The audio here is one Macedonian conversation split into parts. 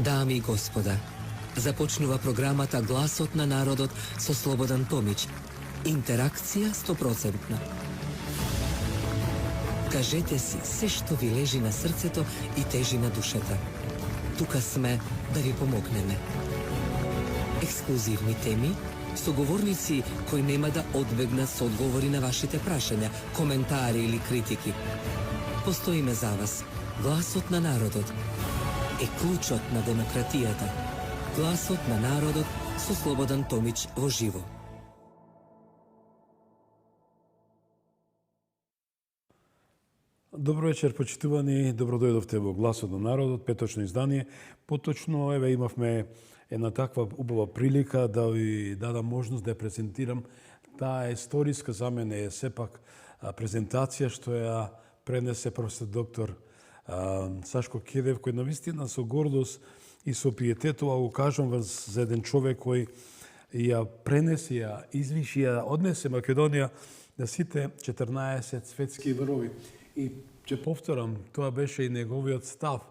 Дами и господа, започнува програмата Гласот на народот со Слободан Томич. Интеракција 100%. Кажете си се што ви лежи на срцето и тежи на душата. Тука сме да ви помогнеме. Ексклузивни теми, соговорници кои нема да одбегнат со одговори на вашите прашања, коментари или критики. Постоиме за вас. Гласот на народот е клучот на демократијата. Гласот на народот со Слободан Томич во живо. Добро вечер, почитувани. Добро дојдовте во Гласот на народот, петочно издание. Поточно, еве, имавме една таква убава прилика да ви дадам можност да ја презентирам. Таа историска за мене е сепак презентација што ја пренесе професор доктор Сашко Кедев, кој навистина со гордост и со пиететова го кажам за еден човек кој ја пренесе, ја извиши, ја однесе Македонија на сите 14 светски врвови. И ќе повторам, тоа беше и неговиот став.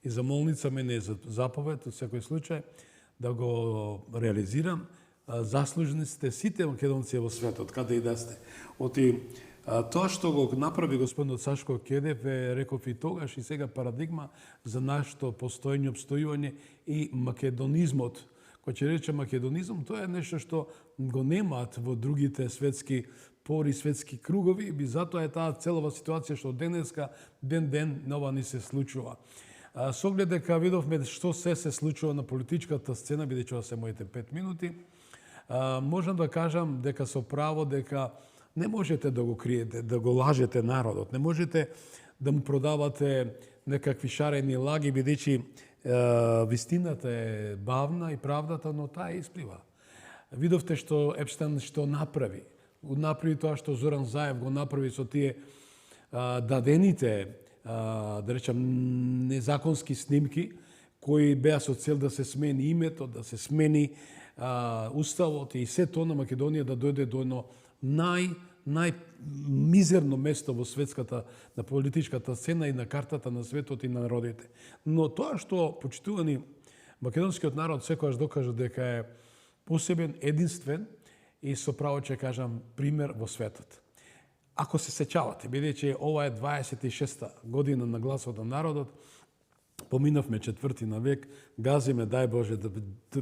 И замолница мене е за заповед, од секој случај, да го реализирам. Заслужени сте сите македонци во светот, каде и да сте. Тоа што го направи господинот Сашко Кедев е, реков и тогаш и сега, парадигма за нашето постоење, обстојување и македонизмот. Кој ќе рече македонизм, тоа е нешто што го немаат во другите светски пори, светски кругови, и затоа е таа целава ситуација што денеска, ден нова ни се случува. Со оглед дека видовме што се случува на политичката сцена, бидејќи ова се моите 5 минути, можам да кажам дека со право дека не можете да го криете, да го лажете народот, не можете да му продавате некакви шарени лаги, бидејќи вистината е бавна и правдата, но таа исплива. Видовте што Епштен што направи. Направи тоа што Зоран Заев го направи со тие дадените, да речам, незаконски снимки, кои беа со цел да се смени името, да се смени уставот и се тоа на Македонија да дојде до едно најмизерно место во светската, на политичката сцена и на картата на светот и на народите. Но тоа што, почитувани, македонскиот народ секогаш докажа дека е посебен, единствен и со право ќе кажам пример во светот. Ако се сеќавате, бидејќи ова е 26-та година на Гласот на народот, поминавме 4-ти на век, газиме, дај Боже, да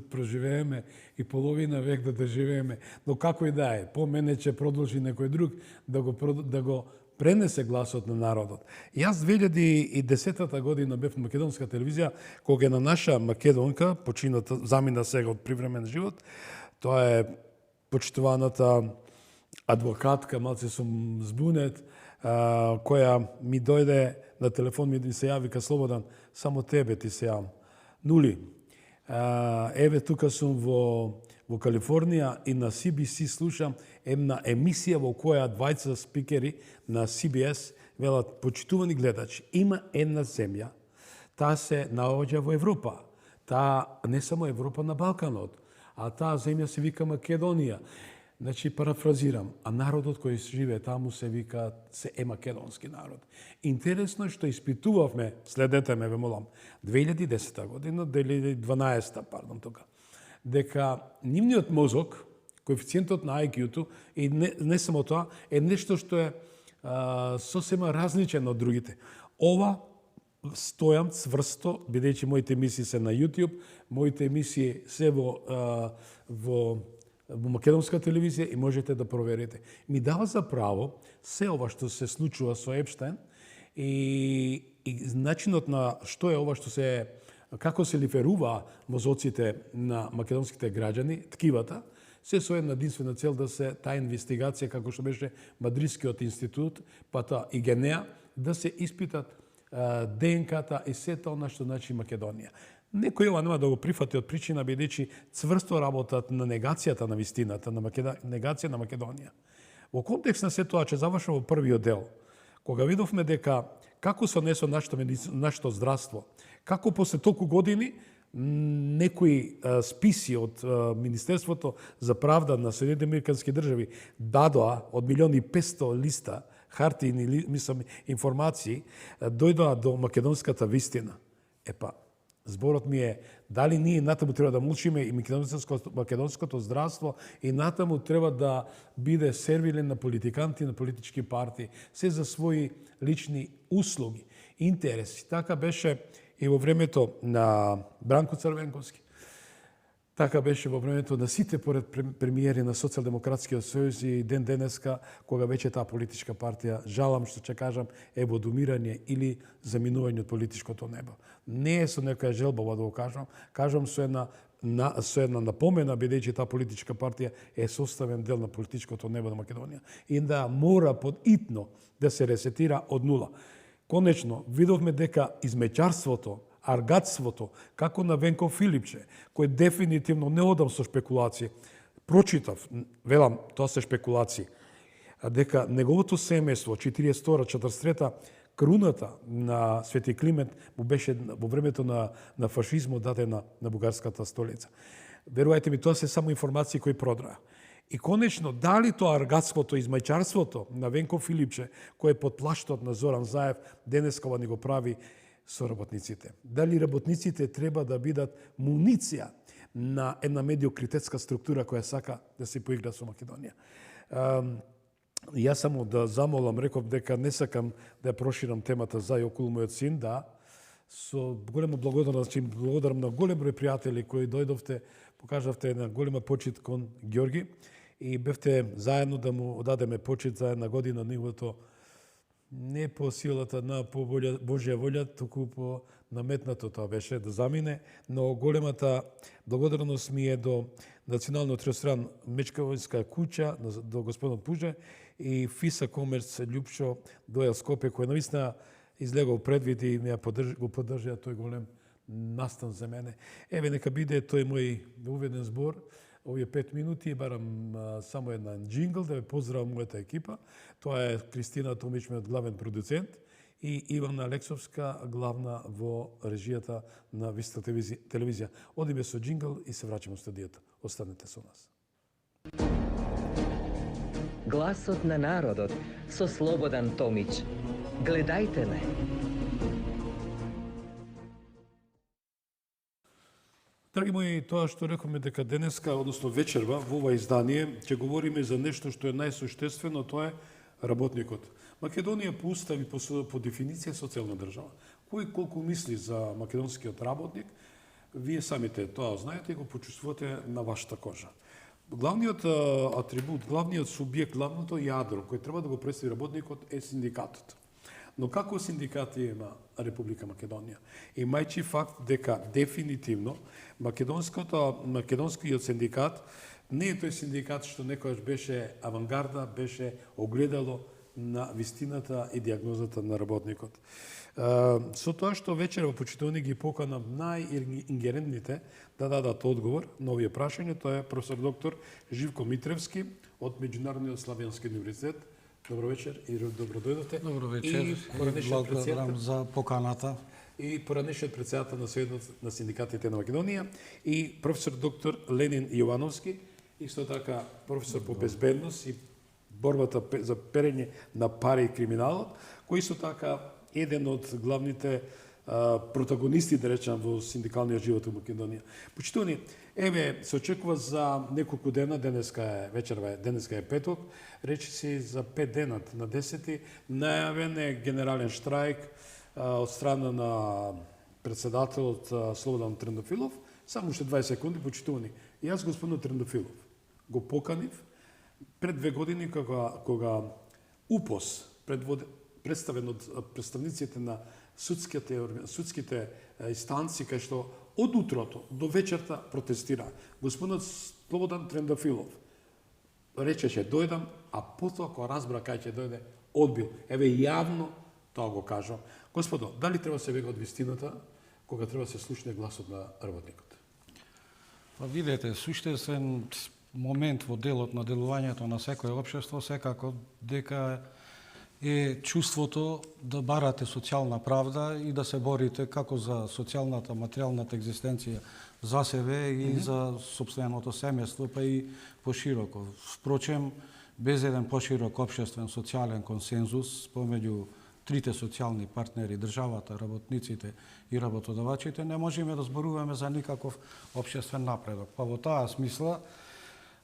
проживееме и половина век да доживееме. Но како и да е, по мене ќе продолжи некој друг да го пренесе Гласот на народот. Јас 2010 година бев на македонска телевизија, кога е на наша македонка, почината, замина сега од привремен живот, тоа е почитуваната адвокатка, малце сум збунет, која ми дојде на телефон, ми се јави, ка Слободан, само тебе ти се јавам. Нули. Еве, тука сум во Калифорнија и на CBC слушам една емисија во која двајца спикери на CBS велат: почитувани гледачи, има една земја, таа се наоѓа во Европа. Таа не само Европа, на Балканот, а таа земја се вика Македонија. Значи, парафразирам, а народот кој живее таму се вика, се е македонски народ. Интересно е што испитувавме, следете ме, ве молам, 2010 година, 2012, тука, дека нивниот мозок, коефициентот на IQ-ту, и не само тоа, е нешто што е сосема различен од другите. Ова стојам цврсто, бидејќи моите емисии се на YouTube, моите емисии се во македонска телевизија и можете да проверите. Ми дава за право се ова што се случува со Епштен и начинот на што е ова што како се лиферува мозоците на македонските граѓани, ткивата, се со една единствена цел да се таа инвестигација, како што беше Мадридскиот институт, па таа и Генеа, да се испитат ДНК-та и сето она што значи Македонија. Некој ова нема да го прифати од причина, бидејќи цврсто работат на негацијата на вистината, на негација на Македонија. Во контекст на се тоа, че завршува во првиот дел, кога видовме дека како се однесува нашето здравство, како после толку години некои списи од Министерството за правда на Соединетите американски држави дадоа од 1.500.000 листа хартиини информации, дојдоа до македонската вистина. Епа, Зборот ми е дали ние натаму треба да мучиме и македонското здравство и натаму треба да биде сервилен на политиканти, на политички партии, се за своји лични услуги, интереси. Така беше и во времето на Бранко Црвенковски. Така беше во времето на сите поред премиери на Социјалдемократскиот сојуз и ден денеска, кога веќе таа политичка партија, жалам што ќе кажам, е во домирање или заминување од политичкото небо. Не е со некоја желба да го кажам со една напомена, бидејќи таа политичка партија е составен дел на политичкото небо на Македонија и да мора подитно да се ресетира од нула. Конечно, видовме дека измечарството, аргатството, како на Венко Филипче, кој дефинитивно не одам со спекулации, прочитав, велам, тоа се спекулации, дека неговото семејство, 42-43, круната на Свети Климент му беше во времето на фашизмот дадена на бугарската столица. Верувајте ми, тоа се само информации кои продраа. И конечно, дали тоа аргатството, измајчарството на Венко Филипче, кој е под плаштот на Зоран Заев, денеска ни го прави со работниците. Дали работниците треба да бидат муниција на една медиокритетска структура која сака да се поигра со Македонија. Јас само да замолам, реков дека не сакам да ја проширам темата за и околу мојот син, да, со голема благодарам на голем број пријатели кои дојдовте, покажавте една голема почит кон Ѓорги и бевте заедно да му одадеме почит за една година неговото не по силата на Божја волја, туку по наметнато тоа беше да замине, но големата благодарност ми е до Националниот триостран Мечкавојска куќа, до господин Пуже и ФИСА Комерц Љупшо дојал Скопје, кој навистина излегол предвид и го поддржа тој голем настан за мене. Еве, нека биде тој мој уведен збор, овие 5 минути, барам само една джингл, да ве поздравам мојата екипа. Тоа е Кристина Томич, мојот главен продуцент, и Ивана Алексовска, главна во режијата на Виста телевизија. Одиме со джингл и се враќаме во студиото. Останете со нас. Гласот на народот со Слободан Томич. Гледајте ме. Драги мои, тоа што рековме дека денеска, односно вечерва, во ова издание, ќе говориме за нешто што е најсуштествено, тоа е работникот. Македонија по устав и по дефиниција социјална држава. Кој колку мисли за македонскиот работник, вие самите тоа знаете и го почувствувате на вашата кожа. Главниот атрибут, главниот субјект, главното јадро кој треба да го представи работникот е синдикатот. Но како синдикати на Република Македонија? Имајќи факт дека дефинитивно македонскиот синдикат не е тој синдикат што некојаш беше авангарда, беше огледало на вистината и диагнозата на работникот. Со тоа што вечера во почитувани ги поканам најингерентните да дадат одговор на овие прашања, тоа е професор доктор Живко Митревски од Меѓународниот славјански универзитет. Добро вечер и добро дојдовте. Добро вечер и благодарам за поканата. И поранешниот претседател на Сојузот на синдикатите на Македонија и професор доктор Ленин Јовановски, исто така професор по безбедност и борбата за перење на пари и криминалот, кој исто така еден од главните протагонисти, да речам, во синдикалниот живот во Македонија. Почитувани, еве, се очекува за неколку дена, денеска е вечерва, денеска е петок, речи се за 5 денат на 10-ти, најавен е генерален штрајк од страна на председателот Слободан Трендафилов. Само уште 20 секунди, почитувани. Јас, господин Трендафилов, го поканив пред 2 години кога УПОС, представен од представниците на судските инстанции, кај што од утрото до вечерта протестира. Господинот Слободан Трендафилов речеше дојдам, а потоа кога разбра кај ќе дојде, одбил. Еве јавно тоа го кажам. Господо, дали треба се бега од вистината кога треба се слушне гласот на работникот? Па видете, суштествен момент во делот на делувањето на секое општество секако дека е чувството да барате социјална правда и да се борите како за социјалната, материјалната екзистенција за себе и за сопственото семејство, па и пошироко. Впрочем, без еден поширок општествен социјален консензус помеѓу трите социјални партнери, државата, работниците и работодавачите, не можеме да зборуваме за никаков општествен напредок. Па во таа смисла,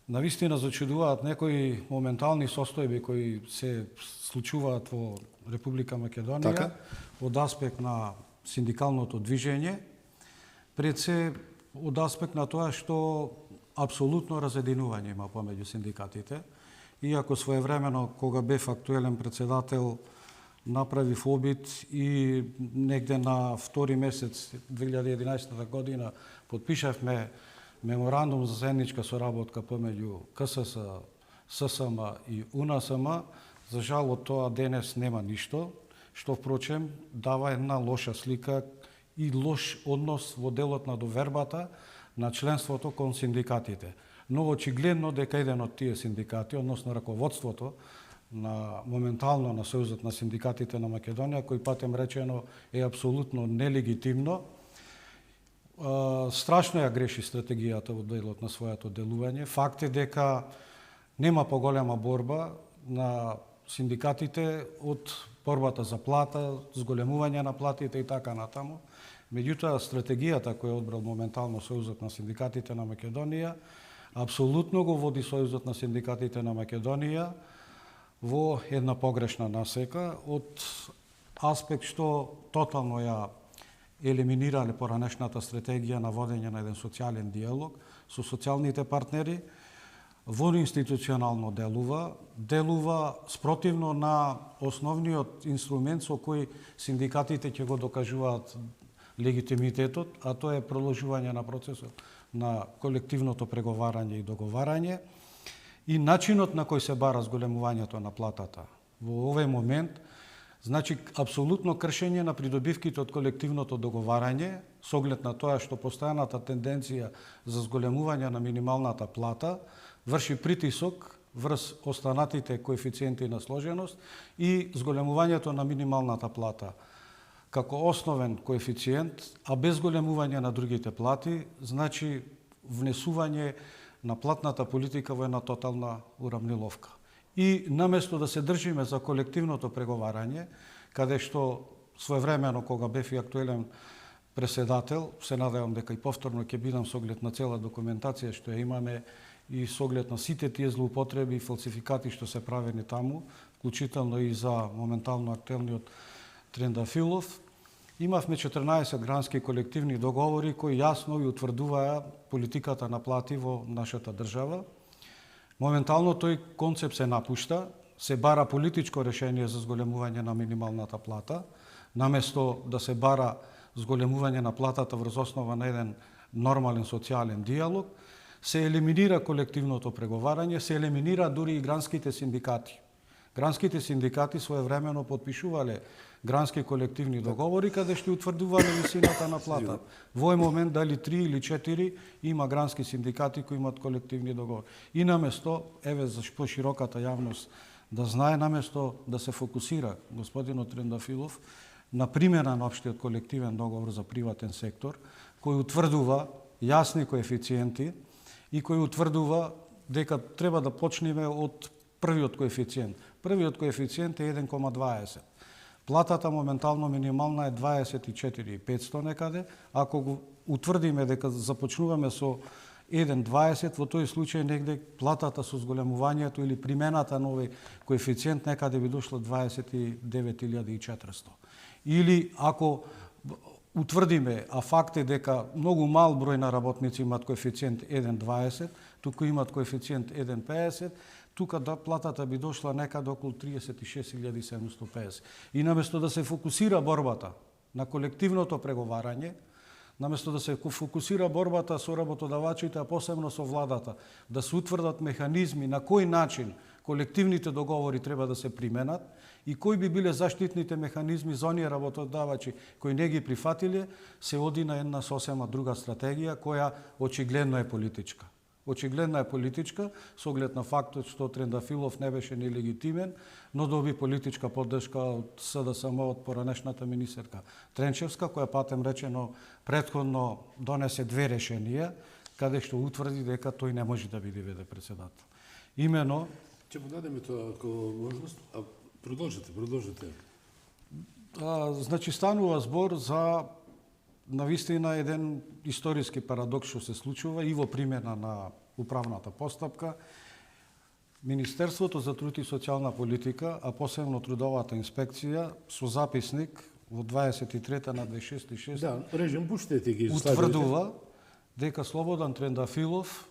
навистина зачудуваат некои моментални состојби кои се случуваат во Република Македонија, Така? од аспект на синдикалното движење, пред се од аспект на тоа што апсолутно разединување има помеѓу синдикатите, иако своевремено, кога бев актуелен председател, направив обид и негде на втори месец 2011 година подпишавме меморандум за заедничка соработка помеѓу КСС, ССМ и УНСМ. За жал од тоа денес нема ништо, што впрочем дава една лоша слика и лош однос во делот на довербата на членството кон синдикатите. Но очигледно дека еден од тие синдикати, односно раководството моментално на Сојузот на синдикатите на Македонија, кој патем речено е апсолутно нелегитимно, страшно ја греши стратегијата во делот на своето делување. Факт е дека нема поголема борба на синдикатите од борбата за плата, зголемување на платите и така натаму. Меѓутоа, стратегијата која одбрал моментално Сојузот на синдикатите на Македонија, апсолутно го води Сојузот на синдикатите на Македонија во една погрешна насека од аспект што тотално ја елиминирале поранешната стратегија на водење на еден социјален диалог со социјалните партнери, во институционално делува спротивно на основниот инструмент со кој синдикатите ќе го докажуваат легитимитетот, а тоа е продолжување на процесот на колективното преговарање и договарање и начинот на кој се бара зголемувањето на платата. Во овој момент, значи, апсолутно кршење на придобивките од колективното договарање, со оглед на тоа што постојаната тенденција за зголемување на минималната плата врши притисок врз останатите коефициенти на сложеност и зголемувањето на минималната плата како основен коефициент, а без зголемување на другите плати, значи внесување на платната политика во една тотална уравниловка. И наместо да се држиме за колективното преговарање, каде што своевремено кога бев и актуелен преседател, се надевам дека и повторно ќе бидам со оглед на цела документација што ја имаме и со оглед на сите тие злоупотреби и фалсификати што се правени таму, вклучително и за моментално актуелниот Трендафилов, имавме 14 грански колективни договори кои јасно и утврдуваа политиката на плати во нашата држава. Моментално тој концепт се напушта, се бара политичко решение за зголемување на минималната плата, наместо да се бара зголемување на платата врз основа на еден нормален социјален диалог, се елиминира колективното преговарање, се елиминира дури и гранските синдикати. Гранските синдикати своевремено подпишувале грански колективни договори каде што утврдувале висината на плата. Во овој момент дали 3 или 4 има грански синдикати кои имаат колективни договори. И наместо, еве за пошироката јавност да знае, наместо да се фокусира господинот Трендафилов на примера на општиот колективен договор за приватен сектор, кој утврдува јасни коефициенти и кој утврдува дека треба да почнеме од првиот коефициент. Првиот коефициент е 1,20. Платата моментално минимална е 24.500 некаде. Ако го утврдиме дека започнуваме со 1,20, во тој случај негде платата со зголемувањето или примената на овој коефициент некаде би дошло 29.400. Или ако утврдиме, а факт е дека многу мал број на работници имаат коефициент 1,20, туку имаат коефициент 1,50, тука да платата би дошла некаде околу 36.750. И наместо да се фокусира борбата на колективното преговарање, наместо да се фокусира борбата со работодавачите, а посебно со владата, да се утврдат механизми на кој начин колективните договори треба да се применат и кои би биле заштитните механизми за оние работодавачи кои не ги прифатиле, се оди на една сосема друга стратегија која очигледно е политичка. Очигледно е политичка, со оглед на фактот што Трендафилов не беше нелегитимен, но доби политичка поддршка од СДСМ, од поранешната министерка Тренчевска, која патем речено претходно донесе 2 решенија, каде што утврди дека тој не може да биде веде председател. Имено ќе му дадеме тоа како можност, а продолжете. Значи станува збор за навистина еден историски парадокс што се случува и во примена на управната постапка. Министерството за труд и социјална политика, а посебно трудовата инспекција, со записник во 23-та на 26.6. Да, режим, пуштете ги. Утврдува дека Слободан Трендафилов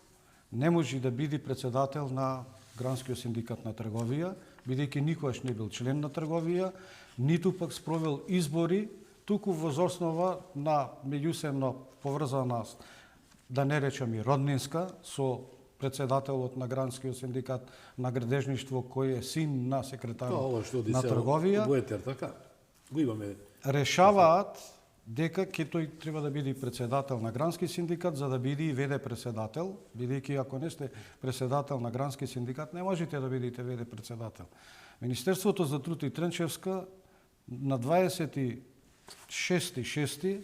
не може да биде председател на Гранскиот синдикат на трговија, бидејќи никогаш не бил член на трговија, ниту пак спровел избори, туку воз основа на меѓусебно поврзаност, да не речем и роднинска, со председателот на Гранскиот синдикат на градежништво, кој е син на секретарот на трговија. Боетер, така? Го имаме. Решаваат дека ќе тој треба да биде председател на Грански синдикат, за да биде и ВД председател, бидејќи ако не сте председател на Грански синдикат, не можете да бидете ВД председател. Министерството за труд и Тренчевска на 26.6.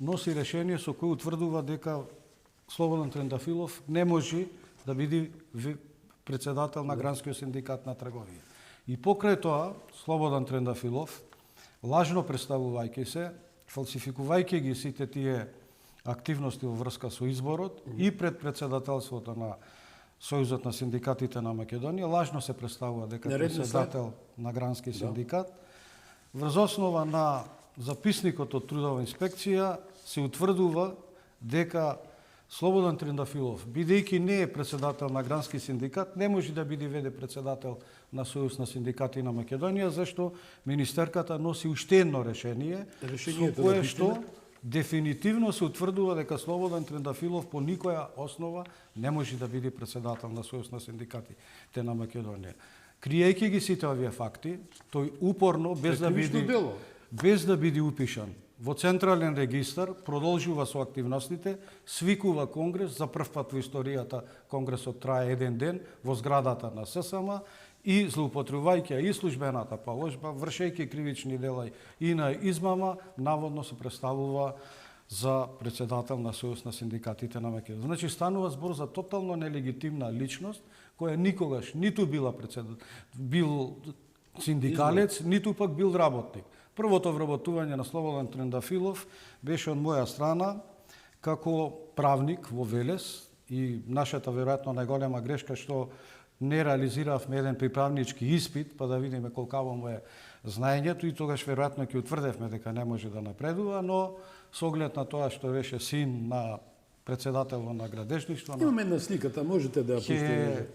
носи решение со кој утврдува дека Слободан Трендафилов не може да биде председател на Гранскиот синдикат на трговија. И покрај тоа, Слободан Трендафилов, лажно представувајќи се, фалсификувајќи ги сите тие активности во врска со изборот и пред председателството на Сојузот на синдикатите на Македонија, лажно се представува дека председател на Грански синдикат. Врз основа на записникот од трудова инспекција се утврдува дека Слободан Трендафилов, бидејќи не е председател на Грански синдикат, не може да биде ВД председател на Сојуз на синдикати на Македонија, зашто министерката носи уште едно решение, со кое што дефинитивно се утврдува дека Слободан Трендафилов по никоја основа не може да биде председател на Сојуз на синдикатите на Македонија. Криејќи ги сите овие факти, тој упорно, без да биде упишан во Централен регистар, продолжува со активностите, свикува конгрес, за прв пат во историјата конгресот трае еден ден во зградата на ССМ и злоупотребувајќи и службената положба, вршејќи кривични дела и на измама, наводно се представува за председател на Сојуз на синдикатите на Македонија. Значи станува збор за тотално нелегитимна личност која никогаш ниту бил синдикалец, ниту пак бил работник. Првото вработување на Слободан Трендафилов беше од моја страна како правник во Велес и нашата веројатно најголема грешка што не реализиравме еден приправнички испит па да видиме колкаво му е знаењето и тогаш веројатно ќе утврдевме дека не може да напредува, но со оглед на тоа што беше син на председателот на градежништво, имаме една сликата, можете да ја пуштите.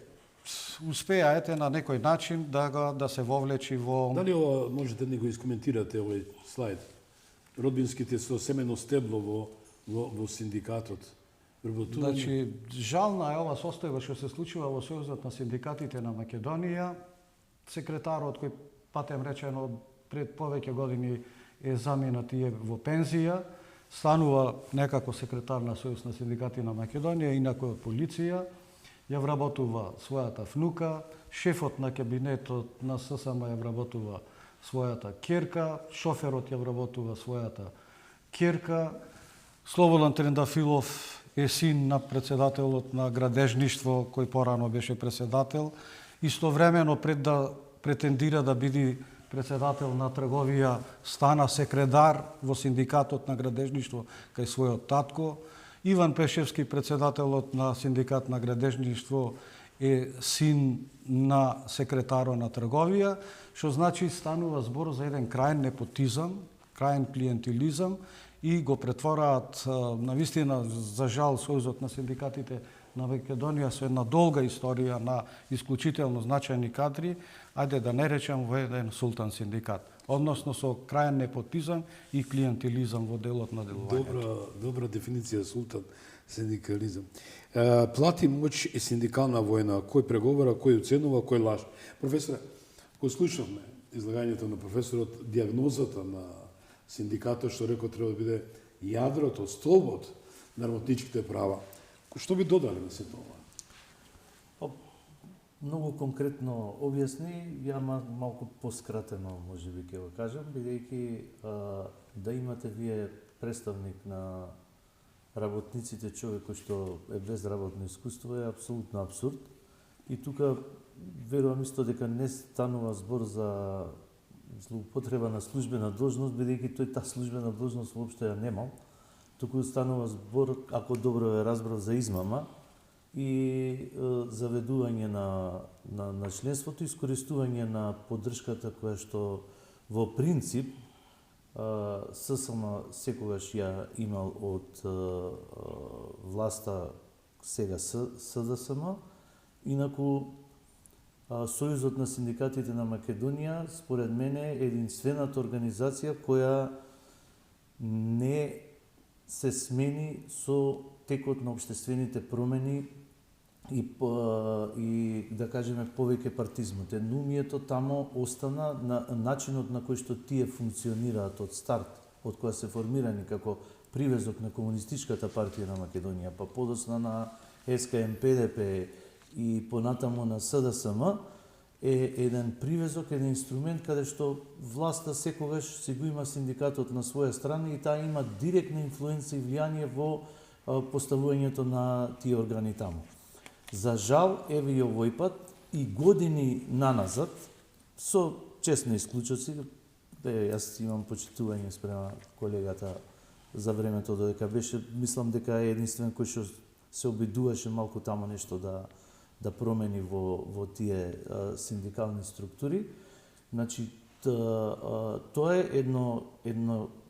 Успеаете на некој начин да се вовлечи во... Дали ова можете да го искоментирате овој слайд? Родбинските со семено стебло во синдикатот. Значи, жална е ова состојба што се случува во Сојузот на синдикатите на Македонија. Секретарот кој патем речено пред повеќе години е заминат и е во пензија, станува некако секретар на Сојуз на синдикати на Македонија, инако од полиција. Ја вработува својата внука, шефот на кабинетот на ССМ ја вработува својата ќерка, шоферот ја вработува својата ќерка. Слободан Трендафилов е син на председателот на градежништво, кој порано беше председател. Истовремено пред да претендира да биде председател на трговија, стана секретар во синдикатот на градежништво кај својот татко. Иван Пешевски, председателот на синдикат на градежништво, е син на секретаро на трговија, што значи станува збор за еден крајен непотизам, крајен клиентилизам и го претвораат навистина за жал Сојузот на синдикатите на Македонија со една долга историја на исклучително значајни кадри, ајде да не речем во еден султан синдикат, односно со крајен непотизам и клиентилизам во делот на делувањето. Добра дефиниција султан синдикализам. Плати моќ и синдикална војна, кој преговара, кој оценува, кој лаже. Професоре, кој слушавме излагањето на професорот, дијагнозата на синдикатот што рекол треба да биде јадрото, столбот на работничките права. Што би додали на сето ова? Многу конкретно објасни, ја малку поскратено можеби ќе го кажам, бидејќи да имате вие представник на работниците, човек кој што е без работно искуство е апсолутно абсурд. И тука верувам исто дека не станува збор за злоупотреба на службена должност, бидејќи тој таа службена должност воопшто ја немал, туку станува збор, ако добро ја разбрав, за измама и заведување на членството, искористување на поддршката која што во принцип ССМ секогаш ја имал од власта сега СДСМ. Инаку Сојузот на синдикатите на Македонија, според мене, е единствената организација која не се смени со текот на општествените промени и да кажеме повеќе партизмот. Едноумието тамо остана на начинот на кој што тие функционираат од старт, од која се формирани како привезок на Комунистичката партија на Македонија, па подосна на СКМ-ПДП и понатамо на СДСМ, е еден привезок, еден инструмент каде што власта секогаш си го има синдикатот на своја страна и таа има директна инфлуенца и влијание во поставувањето на тие органи таму. За жал, еве и овој пат, и години наназад, со честни исклучоци, јас имам почитување спрема колегата за времето додека беше, мислам дека е единствен кој што се обидуваше малку тамо нешто да промени во тие синдикални структури. Значи, тоа е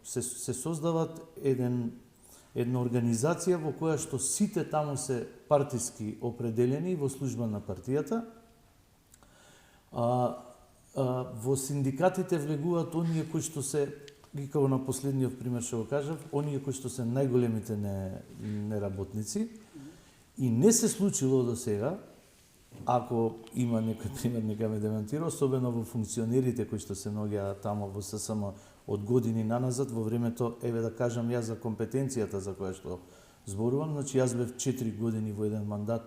се создават една организација во која што сите таму се партиски определени во служба на партијата. Во синдикатите влегуваат оние кои што се, и како на последниот пример што го кажав, оние кои што се најголемите неработници. И не се случило до сега, ако има некој пример, нека ме демантира, особено во функционерите кои што се наоѓаат тамо во ССМ од години наназад, во времето, еве да кажам јас за компетенцијата за која што зборувам, значи јас бев 4 години во еден мандат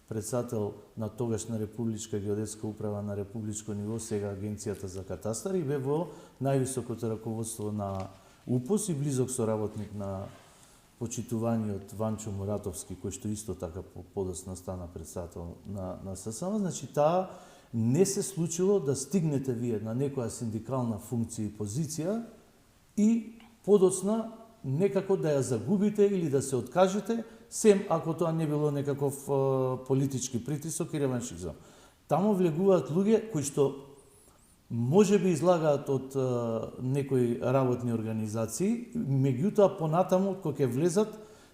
председател на тогашна Републичка геодетска управа на републичко ниво, сега Агенцијата за катастар, и бев во највисокото раководство на УПОС и близок соработник на почитуваниот Ванчо Муратовски, кој што исто така подосна стана председател на ССМ. Значи, таа не се случило да стигнете вие на некоја синдикална функција и позиција и подоцна некако да ја загубите или да се откажете, сем ако тоа не било некаков политички притисок и реваншизам. Таму влегуваат луѓе кои што може би излагаат од некои работни организации, меѓутоа понатаму кога ќе влезат,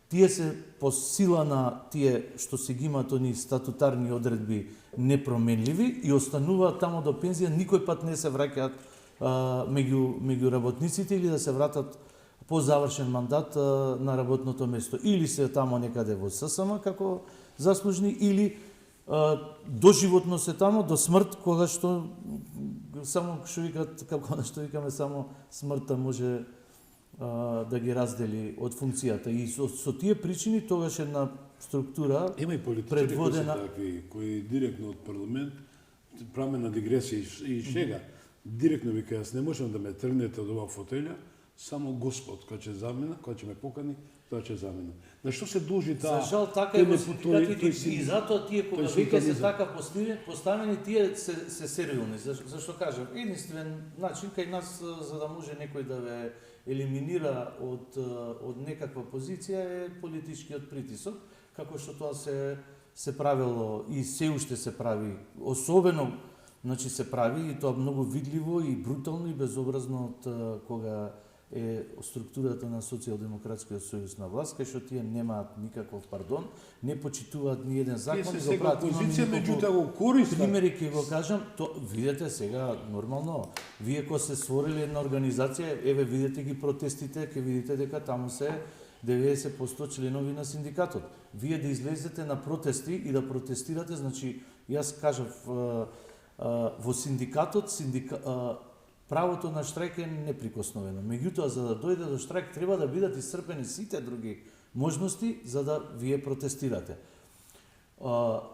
тие се по сила на тие што се ги имаат оние статутарни одредби непроменливи и остануваат таму до пензија, никој пат не се враќаат меѓу работниците или да се вратат по завршен мандат на работното место. Или се тамо некаде во ССМ како заслужни, или доживотно се тамо до смрт, кога што само што викат, како што викаме, само смртта може да ги раздели од функцијата. И со тие причини тогаш една структура има и политичари кои се такви, кои директно од парламент правиме на дигресија и шега. Директно вика, јас не можам да ме тргнете од оваа фотелја, само Господ кој ќе замена, кој ќе ме покани, тоа ќе замена. На што се должи таа? За жал така е во синдикатите и затоа тие кога веќе се така поставени, тие се сериозни. Зашто кажам, единствен начин кај нас за да може некој да ве елиминира од некаква позиција е политичкиот притисок, како што тоа се правело и се уште се прави, особено значи се прави и тоа многу видливо и брутално и безобразно од кога е структурата на Социјалдемократскиот сојуз на власт, кај што тие немаат никаков пардон, не почитуваат ни еден закон, и го прават. Позиција, меѓутоа го користат. Примери ќе го кажам, видете сега нормално, вие кога се створиле една организација, еве видете ги протестите, ќе видите дека таму се 90% членови на синдикатот. Вие да излезете на протести и да протестирате, значи јас кажав во синдикатот, правото на штрајк е неприкосновено. Меѓутоа, за да дојде до штрајк, треба да бидат исцрпени сите други можности за да вие протестирате.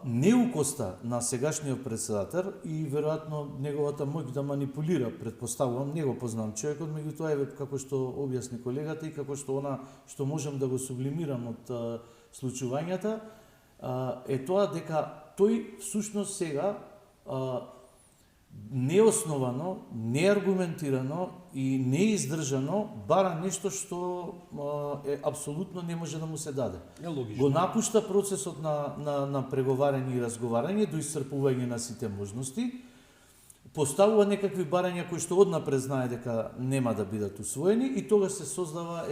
Неукоста на сегашниот председател и веројатно неговата моќ да манипулира, предпоставувам, не го познавам човекот, меѓутоа еве како што објасни колегата и како што што можам да го сублимирам од случувањата, е тоа дека тој всушност сега неосновано, неаргументирано и неиздржано бара нешто што апсолутно не може да му се даде. Го напушта процесот на преговарање и разговарање до исцрпување на сите можности, поставува некакви барања кои што однапред знае дека нема да бидат усвоени и тогаш се создава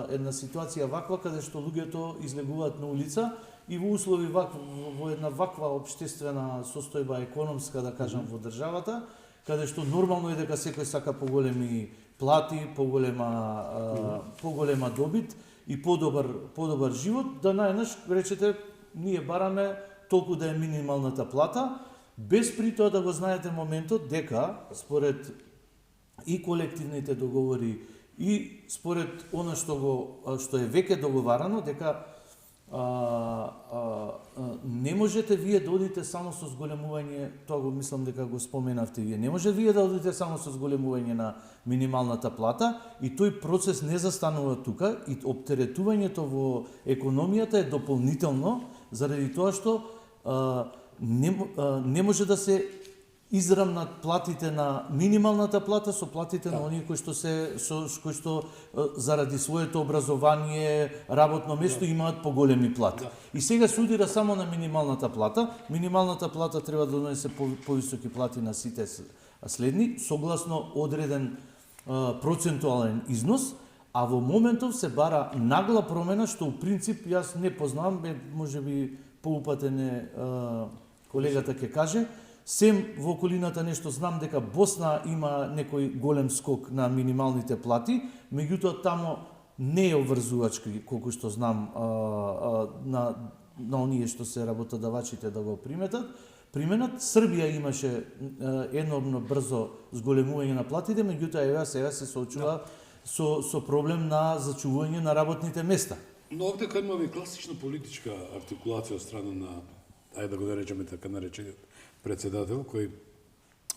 една ситуација ваква каде што луѓето излегуваат на улица и во услови во една ваква општествена состојба економска, да кажам, во државата, каде што нормално е дека секој сака поголеми плати, поголема добит и подобар живот, да најнаш речете ние бараме толку да е минималната плата, без при тоа да го знаете моментот дека според и колективните договори и според она што е веќе договарано, дека не можете вие да одите само со зголемување, тоа го мислам дека го споменавте вие, не може вие да одите само со зголемување на минималната плата и тој процес не застанува тука и оптеретувањето во економијата е дополнително заради тоа што не може да се израмнат платите на минималната плата со платите на оние кои што заради своето образование, работно место имаат поголеми плати. И сега се удира само на минималната плата. Минималната плата треба да донесе повисоки плати на сите следни, согласно одреден процентуален износ, а во моментов се бара нагла промена што у принцип јас не познавам, можеби поупатен е колегата ќе каже. Сем во околината нешто знам дека Босна има некој голем скок на минималните плати, меѓутоа тамо не е обврзувачки, колку што знам, на оние што се работодавачите да го применат. Србија имаше енормно брзо зголемување на платите, меѓутоа сега се соочува со проблем на зачувување на работните места. Но овде кај имаме класична политичка артикулација од страна на, ајде да го наречеме така наречениот председател, кој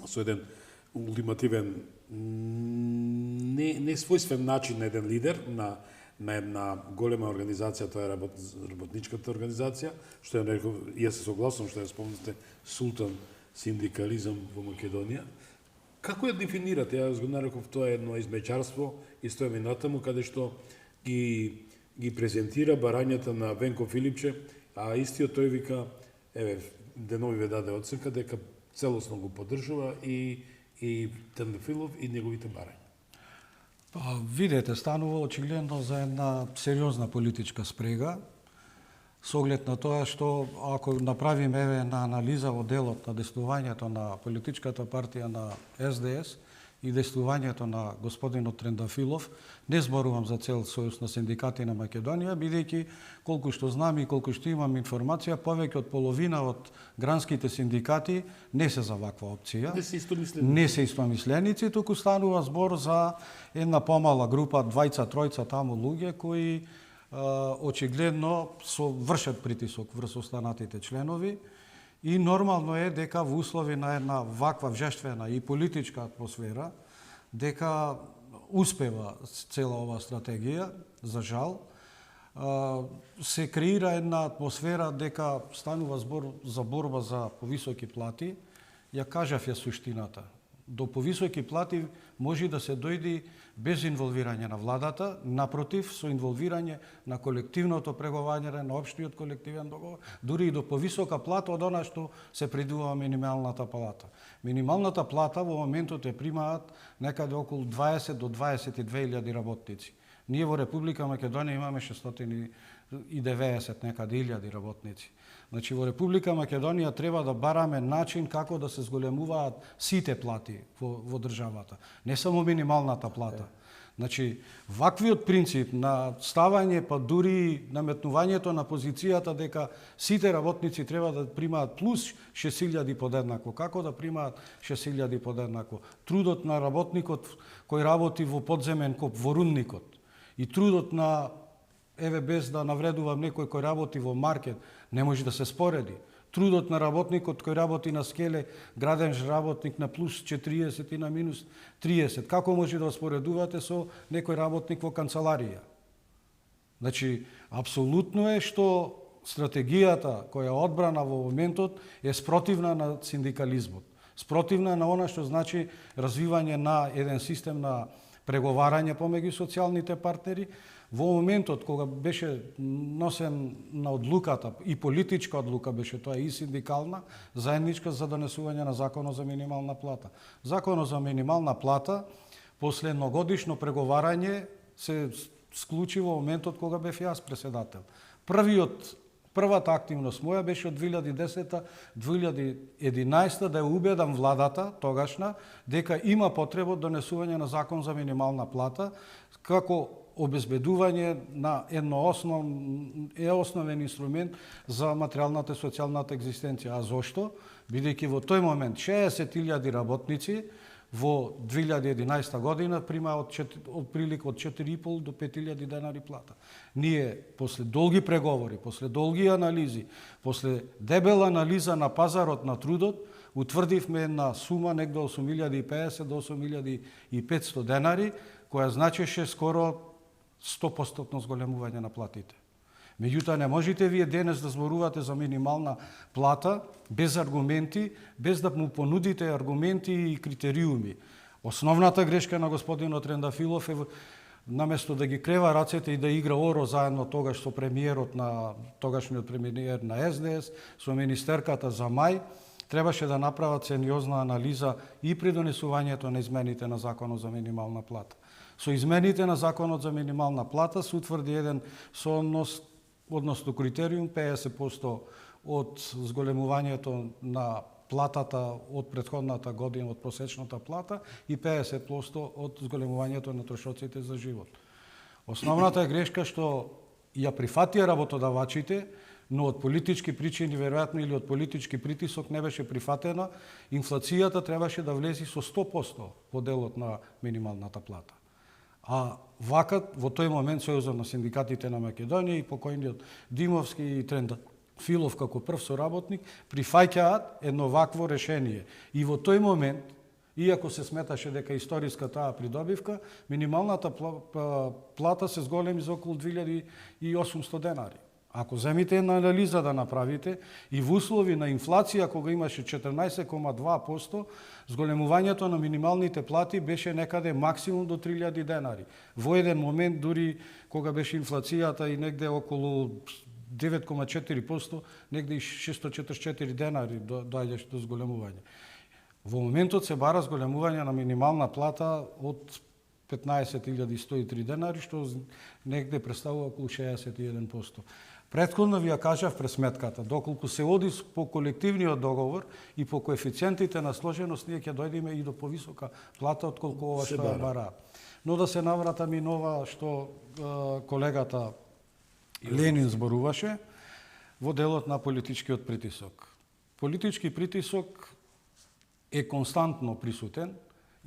со еден ултимативен, не својствен начин на еден лидер, на една голема организација, тоа е работничката организација, што ја нареков, јас се согласувам што ја спомнате, султан синдикализам во Македонија. Како ја дефинирате? Јас го нареков, тоа е едно измечарство и стојаме натаму, каде што ги презентира барањата на Венко Филипче, а истиот тој вика, денови ве даде оценка дека целосно го поддржува и Трендафилов и неговите барања. Видете, станува очигледно за една сериозна политичка спрега, со оглед на тоа што ако направиме една анализа во делот на деснувањето на политичката партија на СДС и деснувањето на господинот Трендафилов, не зборувам за цел Сојуз на синдикати на Македонија, бидејќи колку што знам и колку што имам информација, повеќе од половина од гранските синдикати не се за ваква опција. Не се истомисленици, туку станува збор за една помала група, 2-3 таму луѓе кои очигледно вршат притисок врз останатите членови и нормално е дека во услови на една ваква вжествена и политичка атмосфера дека успева цела оваа стратегија, за жал, се креира една атмосфера дека станува збор за борба за повисоки плати. Ја кажав ја суштината. До повисоки плати може да се дојди без инволвирање на владата, напротив, со инволвирање на колективното преговарање, на општиот колективен договор, дури и до повисока плата од она што се предвидува минималната плата. Минималната плата во моментот е примаат некаде околу 20 до 22.000 работници. Ние во Република Македонија имаме 690 некаде илјади работници. Значи, во Република Македонија треба да бараме начин како да се зголемуваат сите плати во државата, не само минималната плата. Значи, ваквиот принцип на ставање, па дури наметнувањето на позицијата дека сите работници треба да примаат плюс 6.000 подеднакво. Како да примаат 6.000 подеднакво? Трудот на работникот кој работи во подземен коп, во рудникот, и трудот на, без да навредувам некој кој работи во маркет, не може да се спореди. Трудот на работникот кој работи на скеле, граден работник на плюс 40 и на минус 30. Како може да споредувате со некој работник во канцеларија? Значи, апсолутно е што стратегијата која е одбрана во моментот е спротивна на синдикализмот. Спротивна на она што значи развивање на еден систем на преговарање помеѓу социјалните партнери. Во моментот кога беше носен на одлуката, и политичка одлука беше тоа, и синдикална, заедничка за донесување на Законот за минимална плата. Законот за минимална плата, после едногодишно преговарање, се склучи во моментот кога бев јас преседател. Првата активност моја беше од 2010-2011 да ја убедам владата, тогашна, дека има потреба од донесување на Закон за минимална плата, како обезбедување на основен инструмент за материјалната и социјалната екзистенција. А зошто? Бидејќи во тој момент 60.000 работници во 2011 година прима од прилика од 4.500 до 5.000 денари плата. Ние, после долги преговори, после долги анализи, после дебела анализа на пазарот на трудот, утврдивме една сума негде 8.050 до 8.500 денари, која значеше скоро 100% зголемување на платите. Меѓутоа, не можете вие денес да зборувате за минимална плата без аргументи, без да му понудите аргументи и критериуми. Основната грешка на господинот Трендафилов е наместо да ги крева рацете и да игра оро заедно тогаш со премиерот на тогашниот премиер на СДС, со министерката за мај, требаше да направат сериозна анализа и при донесувањето на измените на Законот за минимална плата. Со измените на Законот за минимална плата се утврди еден сооднос, односно критериум 50% од зголемувањето на платата од претходната година, од просечната плата, и 50% од зголемувањето на трошоците за живот. Основната грешка што ја прифатија работодавачите, но од политички причини, веројатно, или од политички притисок не беше прифатена, инфлацијата требаше да влези со 100% во делот на минималната плата. А вака, во тој момент, Сојузот на синдикатите на Македонија и покојниот Димовски и Трендафилов како прв соработник прифаќаат едно вакво решение. И во тој момент, иако се сметаше дека историска таа придобивка, минималната плата се зголеми за околу 2.800 денари. Ако земите една анализа да направите и во услови на инфлација кога имаше 14,2%, зголемувањето на минималните плати беше некаде максимум до 3.000 денари. Во еден момент, дури кога беше инфлацијата и негде околу 9,4%, негде и 644 денари доаѓаше до зголемување. Во моментот се бара зголемување на минимална плата од 15.103 денари, што негде представува околу 61%. Претходно ви ја кажав пред сметката, доколку се оди по колективниот договор и по коефициентите на сложеност, ние ќе дојдеме и до повисока плата отколку ова што ја бара. Но да се навратам и нова што колегата Ленин зборуваше во делот на политичкиот притисок. Политички притисок е константно присутен.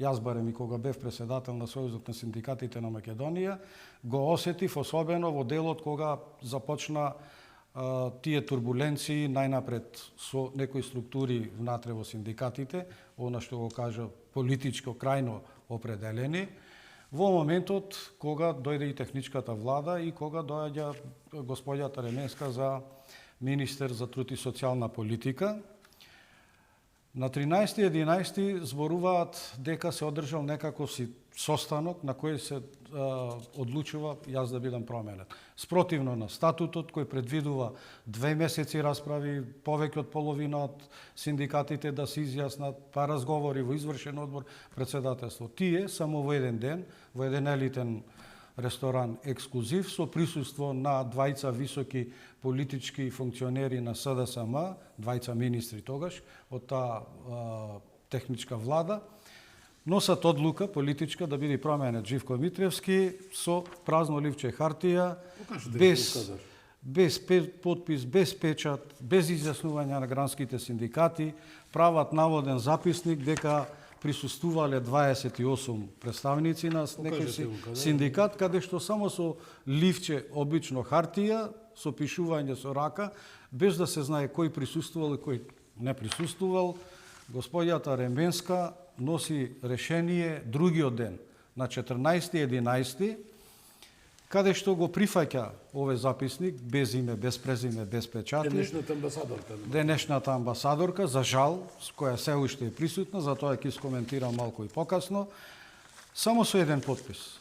Јас барем и кога бев преседател на Сојузот на синдикатите на Македонија, го осетив особено во делот кога започна тие турбуленции најнапред со некои структури внатре во синдикатите, она што го кажа политичко крајно определени, во моментот кога дојде и техничката влада и кога доаѓа господјата Ременска за министер за труд и социјална политика. На 13.11. зборуваат дека се одржал некако си состанок на кој се одлучува јас да бидам променет. Спротивно на статутот кој предвидува 2 месеци расправи, повеќе од половина од синдикатите да се изјаснат, па разговори во извршен одбор, председателство. Тие само во еден ден, во еден елитен ресторан ексклузив со присуство на двајца високи политички функционери на СДСМ, двајца министри тогаш од таа техничка влада, носат одлука политичка да биде променет Живко Митревски со празно ливче хартија, без подпис, без печат, без изјаснување на гранските синдикати, прават наводен записник дека присуствувале 28 представници на некој синдикат, каде што само со ливче обично хартија, со пишување со рака, без да се знае кој присуствувал и кој не присуствувал, господјата Ременска носи решение другиот ден, на 14.11, каде што го прифаќа овој записник без име, без презиме, без печати. Денешната амбасадорка. Денешната амбасадорка, за жал, која се уште е присутна, затоа ќе искоментирам малку и покасно, само со еден подпис.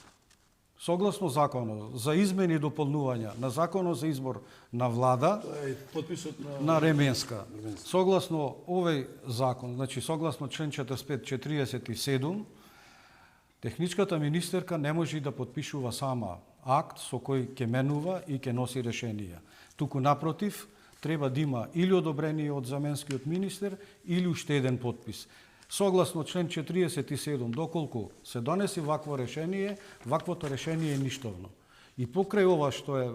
Согласно законот за измени и дополнување на законот за избор на влада, Тоа е подписот на Ременска. Согласно овој закон, значи согласно член 45-47, техничката министерка не може да подпишува сама акт со кој ќе менува и ќе носи решенија. Туку напротив, треба да има или одобрение од заменскиот министер или уште еден подпис. Согласно член 47, доколку се донеси вакво решение, ваквото решение е ништовно. И покрај ова што е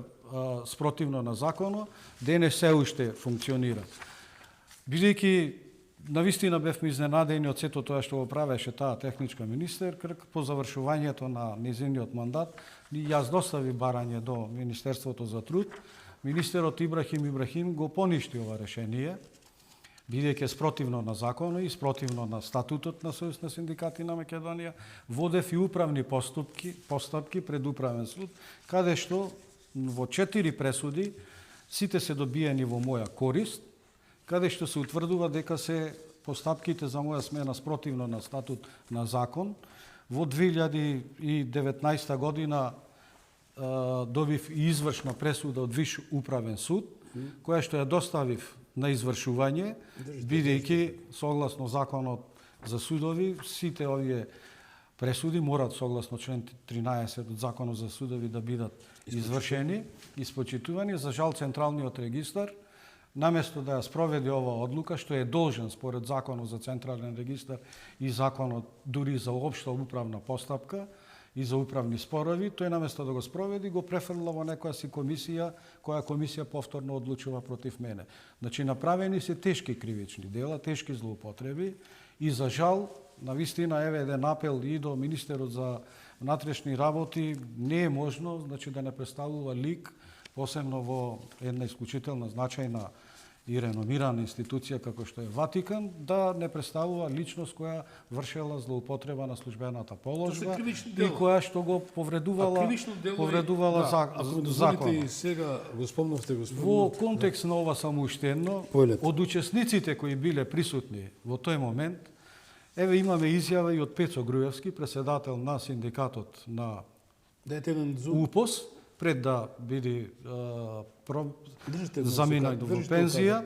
спротивно на законот, денес се уште функционира. Бидејќи навистина бевме изненадени од сето тоа што го правеше таа техничка министерка по завршувањето на низиниот мандат, јас достави барање до Министерството за труд. Министерот Ибрахим Ибрахим го поништи ова решение, бидејќи е спротивно на законот и спротивно на статутот на Сојуз на синдикати на Македонија, водев и управни постапки пред управен суд, каде што во 4 пресуди сите се добиени во моја корист, каде што се утврдува дека се постапките за моја смена спротивно на статут на закон. Во 2019 година добив и извршна пресуда од Виш управен суд, која што ја доставив на извршување, бидејќи согласно законот за судови, сите овие пресуди морат согласно член 13 од законот за судови да бидат извршени, испочитувани. За жал Централниот регистар, наместо да ја спроведе ова одлука, што е должен според законот за Централен регистар и законот дури за општа управна постапка и за управни спорови, тој наместо да го спроведи, го префрла во некоја си комисија, која комисија повторно одлучува против мене. Значи, направени се тешки кривични дела, тешки злоупотреби и за жал, навистина, еве еден апел и до Министерот за внатрешни работи, не е можно, значи, да не представува лик, посебно во една исклучителна значајна и реномирана институција како што е Ватикан, да не представува личност која вршела злоупотреба на службената положба и која што го повредувала законот. И сега го спомнавте, господин. Во контекст на ова самоуштенно, од учесниците кои биле присутни во тој момент, еве имаме изјава и од Пецо Груевски, председател на синдикатот на УПОС, пред да биде заминат во пензија.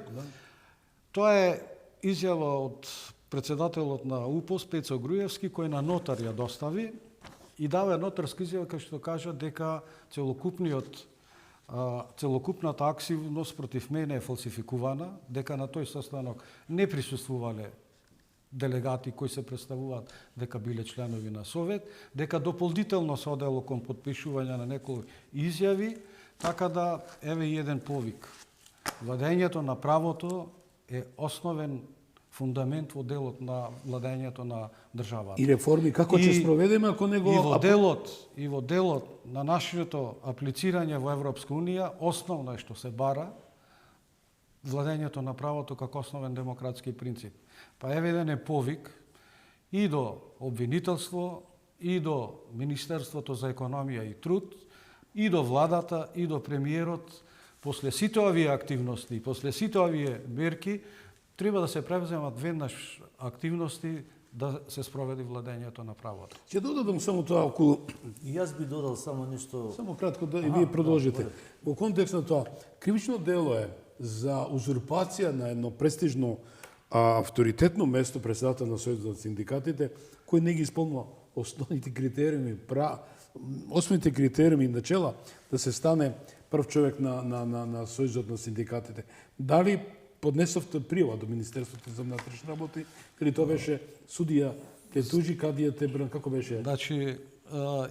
Тоа е изјава од председателот на УПОС, Пецо Груевски, кој на нотар ја достави и дава нотарска изјава кај што кажа дека целокупната активност против мене е фалсификувана, дека на тој состанок не присуствувале делегати кои се представуваат дека биле членови на Совет, дека дополнително се одело кон подпишување на некои изјави, така да еве и еден повик. Владењето на правото е основен фундамент во делот на владењето на државата. И реформи како ќе спроведеме ако не го И во делот на нашето аплицирање во Европска унија, основно е што се бара владењето на правото како основен демократски принцип. Па еве еден е повик и до обвинителство, и до Министерството за економија и труд, и до владата, и до премиерот, после сите овие активности, после сите овие мерки, треба да се превземат веднаш активности да се спроведи владењето на правото. Ќе додадам само тоа околу. И јас би додал само нешто. Само кратко да и вие продолжите. Во контекст на тоа, кривично дело е за узурпација на едно престижно авторитетно место председател на Сојузот на синдикатите, кој не ги исполнува основните критериуми, осмите критериуми начела да се стане прв човек на Сојузот на синдикатите. Дали поднесовте пријава до Министерството за внатрешни работи или тоа беше судија те тужи, кадија те бран, како беше? Значи,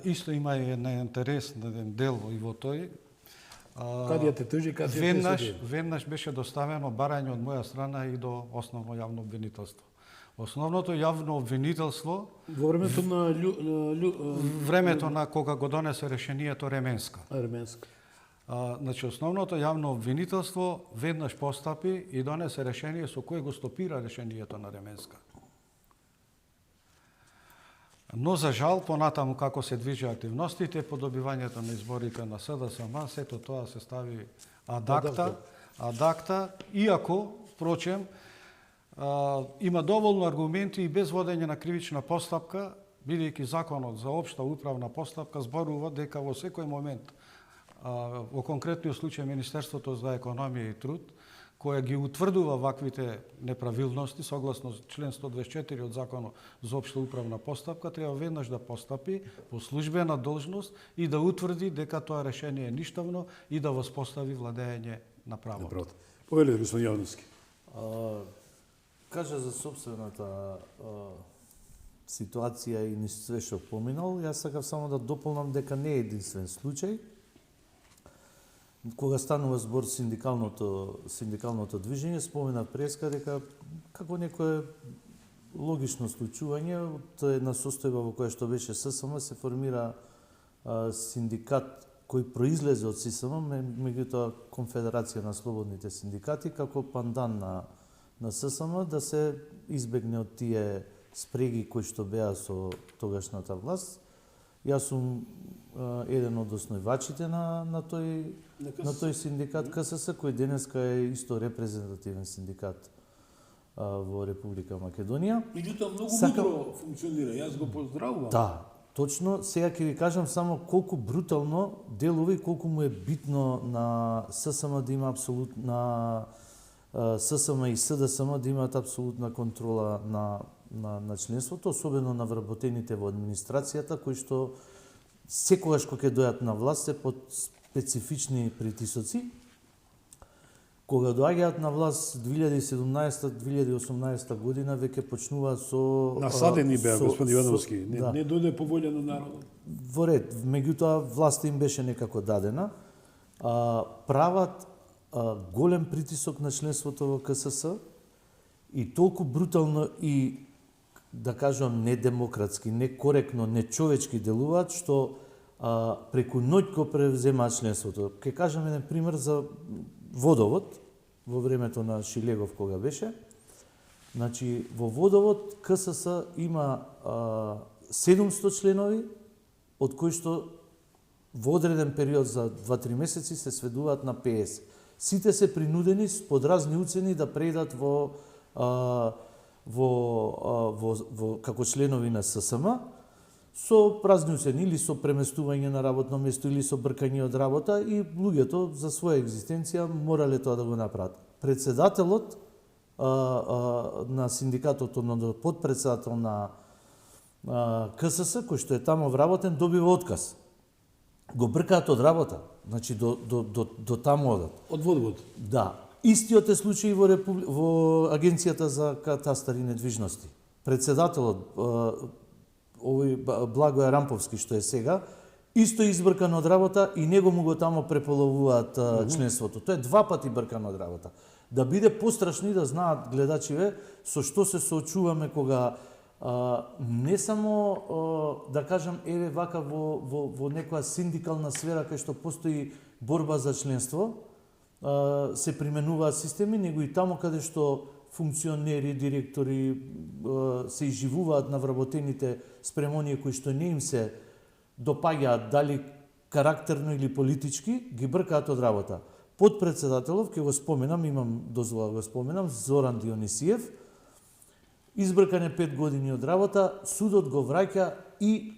исто има и една интересен дел и во тој. Кадија те тужи, кадија те суди? Веднаш беше доставено барање од моја страна и до основно јавно обвинителство. Основното јавно обвинителство во времето на времето на кога го донесе решението Ременска. Ременска. Значи, основното јавно обвинителство веднаш постапи и донесе решение со кое го стопира решението на Ременска. Но за жал, понатаму како се движи активностите, по добивањето на изборите на СДСМ, сето тоа се стави адакта, иако, впрочем, има доволно аргументи и без водење на кривична постапка, бидејќи законот за општа управна постапка зборува дека во секој момент, во конкретниот случај Министерството за економија и труд, која ги утврдува ваквите неправилности, согласно член 124 од Законот за општа управна постапка, треба веднаш да постапи по службена должност и да утврди дека тоа решение е ништавно и да воспостави владење на правото. Повелете, господин Јовновски. Кажа за собствената ситуација и све што поминал, јас сакав само да дополнам дека не е единствен случај. Кога станува збор синдикалното движење, спомена преска дека како некое логично случување од една состојба во која што беше ССМ се формира синдикат кој произлезе од ССМ, меѓутоа Конфедерација на слободните синдикати како пандан на ССМ да се избегне од тие спреги кои што беа со тогашната власт. Јас сум еден од основачите на тој синдикат КСС, кој денеска е исто репрезентативен синдикат во Република Македонија. Меѓутоа многу мудро функционира, јас го поздравувам. Да, точно. Сега ќе ви кажам само колку брутално делува и колку му е битно на ССМ да има апсолутна ССМ и СДСМ да имаат апсолутна контрола на членството, особено на вработените во администрацијата, кои што секогаш кога ќе дојат на власт се под специфични притисоци. Кога доаѓаат на власт 2017-2018 година, веќе почнуваат со... Насадени беа, господин Јовновски, не дојде по волја на народот. Во ред, меѓутоа власта им беше некако дадена. Прават голем притисок на членството во КСС и толку брутално и, да кажам, недемократски, некоректно, нечовечки делуваат, што преку ноќ го превземаат членството. Ке кажам еден пример за Водовод, во времето на Шилегов кога беше. Значи, во Водовод КСС има 700 членови, од кои што во одреден период за 2-3 месеци се сведуваат на 50. Сите се принудени под разни уцени да преидат како членови на ССМ со разни уцени, или со преместување на работно место, или со бркање од работа, и луѓето за своја екзистенција морале тоа да го направат. Председателот на синдикатот, односно подпредседател на КСС, кој што е таму вработен, добива отказ. Го бркаат од работа, значи до таму одат. Од Водовод? Да. Истиот е случај во Агенцијата за катастар и недвижности. Председателот, овој Благој Рамповски што е сега, исто избркан од работа и него му го тамо преполовуваат членството. Тоа е 2 пати бркан од работа. Да биде пострашно и да знаат гледачиве со што се соочуваме кога не само, да кажам, еве вака во некоја синдикална сфера кај што постои борба за членство, се применуваат системи, него и таму каде што функционери, директори се изживуваат на вработените спрем оние кои што не им се допаѓаат, дали карактерно или политички, ги бркаат од работа. Подпредседателов, ќе го споменам, имам дозвола да го споменам, Зоран Дионисиев, избркан е 5 години од работа, судот го враќа и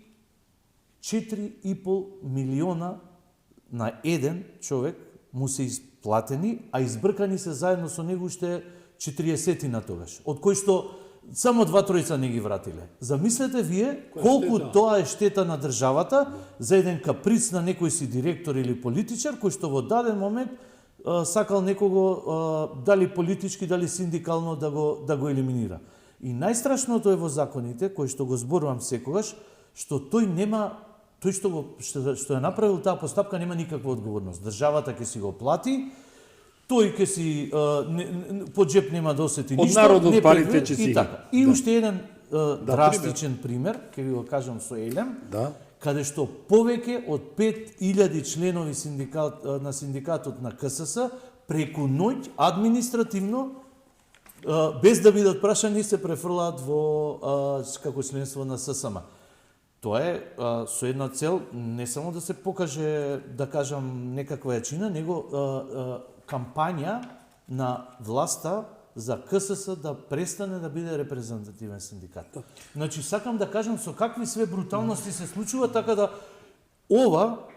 4,5 милиона на еден човек му се исплатени, а избркани се заедно со него уште 40 на тогаш, од кои што само 2-3 не ги вратиле. Замислете вие колку тоа е штета на државата за еден каприц на некој си директор или политичар кој што во даден момент сакал некого дали политички, дали синдикално да го елиминира. И најстрашното е во законите, кој што го зборувам секогаш, што тој што ја направил таа постапка нема никаква одговорност. Државата ќе си го плати, тој ќе си по джеп нема да осети ништо. Од народот парите ќе си. И уште еден драстичен пример, ќе ви го кажам со Елем, каде што повеќе од 5000 членови на синдикатот на КСС преку ноќ административно без да бидат прашани се префрлаат во како членство на ССМ. Тоа е со една цел не само да се покаже, да кажам, некаква јачина, него кампања на власта за КСС да престане да биде репрезентативен синдикат. Значи, сакам да кажам со какви све бруталности се случува, така да ова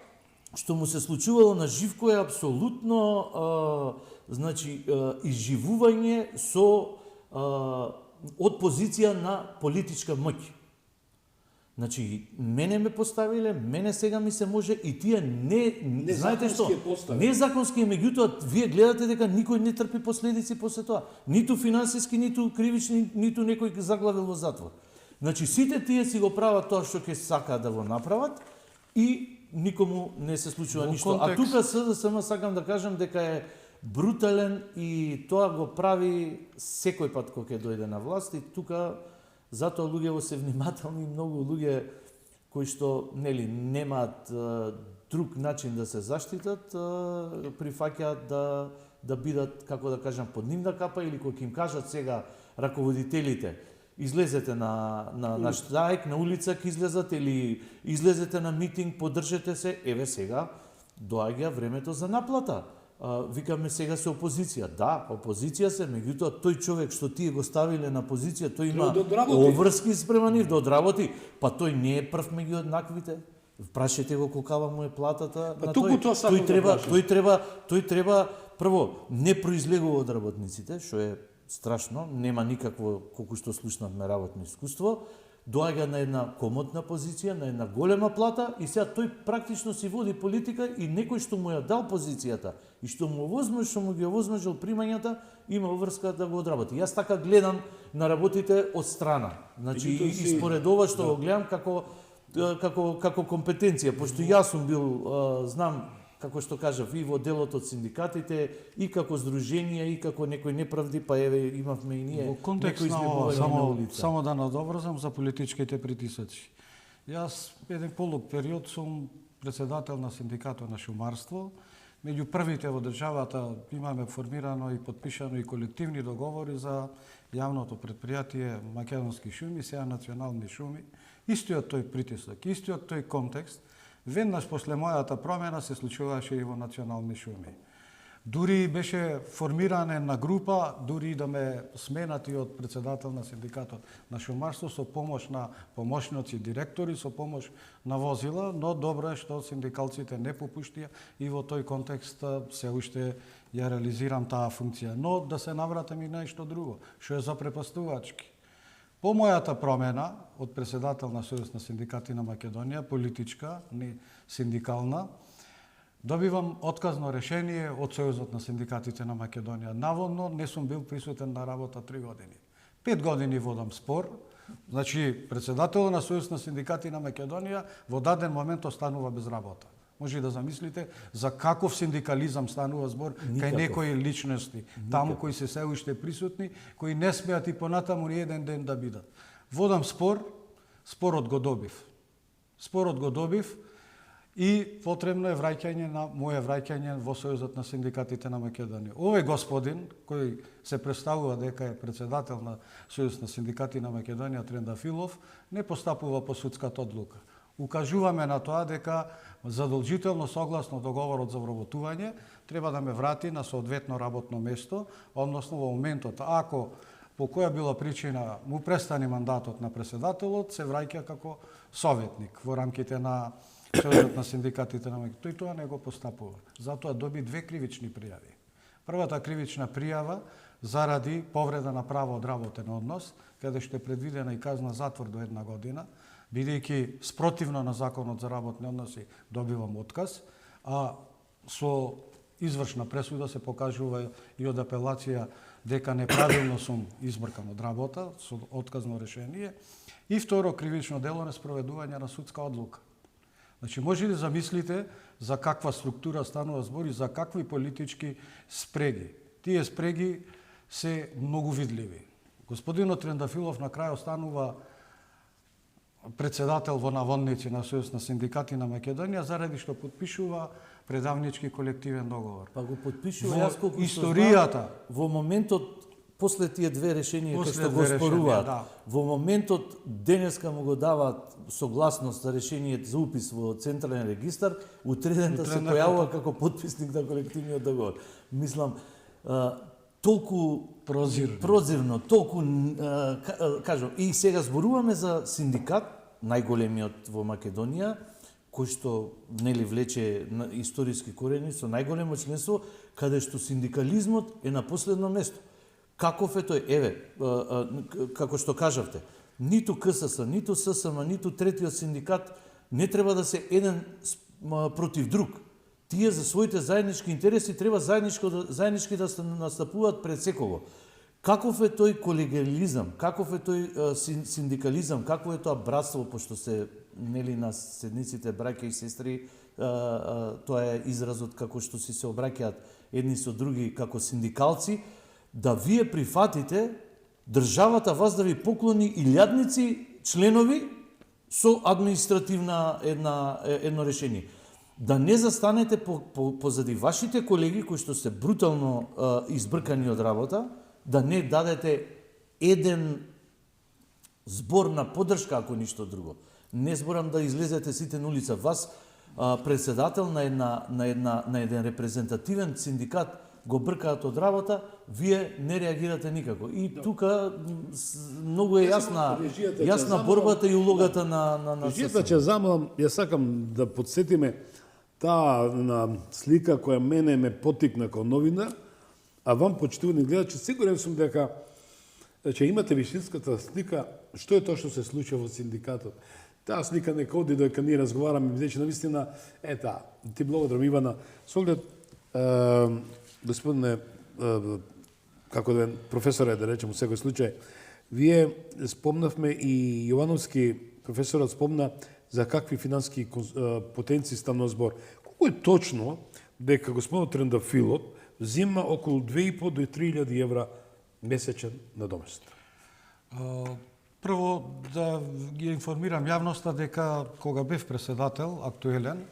што му се случувало на Живко е апсолутно изживување со од позиција на политичка моќ. Значи, мене ме поставиле, мене сега ми се може и тие не знаете што? Незаконски е, меѓутоа вие гледате дека никој не трпи последици после тоа. Ниту финансиски, ниту кривични, ниту некој заглавил во затвор. Значи, сите тие си го прават тоа што ќе сакаат да го направат и никому не се случува ништо. А тука СДСМ сакам да кажам дека е брутален и тоа го прави секој пат кога ќе дојде на власт и тука затоа луѓето се внимателни, многу луѓе кои што немаат друг начин да се заштитат, прифаќаат да бидат, како да кажам, под нивна капа или кои ќе им кажат сега раководителите излезете на штрајк, на улица ќе излезат или излезете на митинг, поддржете се, еве сега доаѓа времето за наплата. Викаме сега се опозиција. Да, опозиција се, меѓутоа тој човек што тие го ставиле на позиција, тој има обврски спрема нив да одработи, па тој не е прв меѓу еднаквите. Прашете го колкава му е платата на тој. Тој треба прво не произлегува од работниците, што е страшно, нема никакво, колку што слушнавме, работно искуство, доаѓа на една комотна позиција, на една голема плата и сега тој практично си води политика и некој што му ја дал позицијата и што му ги овозможил примањата, има врска да го одработи. Јас така гледам на работите од страна. Значи и според ова што го гледам како компетенција, пошто јас сум бил, знам како што кажав, и во делот од синдикатите, и како здружение, и како некои неправди, па еве имавме и ние некои излегување на улица. Само да надобрзам за политичките притисоци. Јас еден полуг период сум председател на синдикатот на шумарство. Меѓу првите во државата имаме формирано и подпишано и колективни договори за јавното предпријатие Македонски шуми, сега Национални шуми. Истиот тој притисок, истиот тој контекст, веднаш после мојата промена се случуваше и во Национални шуми. Дури беше формирана една група, дури да ме сменати од председател на синдикатот на шумарство со помош на помошници, директори, со помош на возила, но добро е што синдикалците не попуштија и во тој контекст се уште ја реализирам таа функција. Но да се навратам и нешто друго, што е запрепастувачки. По мојата промена од председател на Сојуз на синдикати на Македонија, политичка, не синдикална, добивам отказно решение од Сојузот на синдикатите на Македонија. Наводно не сум бил присутен на работа 3 години. 5 години водам спор. Значи, председателот на Сојуз на синдикати на Македонија во даден момент останува без работа. Може да замислите за каков синдикализам станува збор кај некои личности, таму кои се уште присутни, кои не смеат и понатаму ни еден ден да бидат. Водам спор, спорот го добив. Спорот го добив и потребно е моје враќање во Сојузот на синдикатите на Македонија. Овој господин, кој се представува дека е председател на Сојуз на синдикати на Македонија, Трендафилов, не постапува по судската одлука. Укажуваме на тоа дека задолжително согласно договорот за вработување треба да ме врати на соодветно работно место, односно во моментот ако по која била причина му престане мандатот на председателот, се враќа како советник во рамките на Сојузот на синдикатите на Македонија. Тој тоа не го постапува. Затоа доби 2 кривични пријави. Првата кривична пријава заради повреда на право од работен однос, каде што е предвидена и казна затвор до 1 година, бидејќи спротивно на законот за работни односи добивам отказ, а со извршна пресуда се покажува и од апелација дека неправилно сум избркан од работа со отказно решение. И второ кривично дело неспроведување на судска одлука. Значи, може ли замислите за каква структура станува збор и за какви политички спреги? Тие спреги се многу видливи. Господинот Трендафилов на крај останува председател во наводници на Сојуз на синдикати на Македонија заради што подпишува предавнички колективен договор. Па го подпишува, јас колку историјата во моментот после тие две решенија кои После што го две решенија, споруваат, да. во моментот денеска му го даваат согласност за решението за упис во Централен регистар, утредента се Утредента, појавува како потписник на колективниот договор. Мислам, толку прозирно, толку кажам, и сега зборуваме за синдикат, најголемиот во Македонија, кој што нели влече историски корени со најголемо членство, каде што синдикализмот е на последно место. Каков е тој? Еве, како што кажавте, ниту КСС, ниту ССМ, ниту третиот синдикат не треба да се еден против друг. Тие за своите заеднички интереси треба заеднички да настапуваат пред секого. Каков е тој колегиализам, каков е тој синдикализам, какво е тоа братство, пошто се нели на седниците браќа и сестри, тоа е изразот како што си се обраќаат едни со други како синдикалци, да вие прифатите државата вас да ви поклони илјадници членови со административна едно решение. Да не застанете позади вашите колеги кои што се брутално избркани од работа, да не дадете еден збор на поддршка, ако ништо друго. Не зборам да излезете сите на улица. Вас, председател на еден репрезентативен синдикат, го бркаат од работа, вие не реагирате никако. И тука многу е јасна борбата и улогата на Режијата ќе замалам, ја сакам да подсетиме таа на слика која мене ме потикна како новинар, а вам, почитувани гледачи, сигурен сум дека ќе имате вистинската слика што е тоа што се случува во синдикатот. Таа слика нека оди дека ние разговараме, бидејќи навистина ти благодарам Ивана. Со оглед господине, како да професоре, да речем, во секој случај, вие спомнавме и Јовановски професорот спомна за какви финански потенции станува збор. Колку е точно дека господинот Трендафилот зима околу 2.500 до 3.000 евра месечен надомест? Прво да ги информирам јавноста дека кога бев председател актуелен,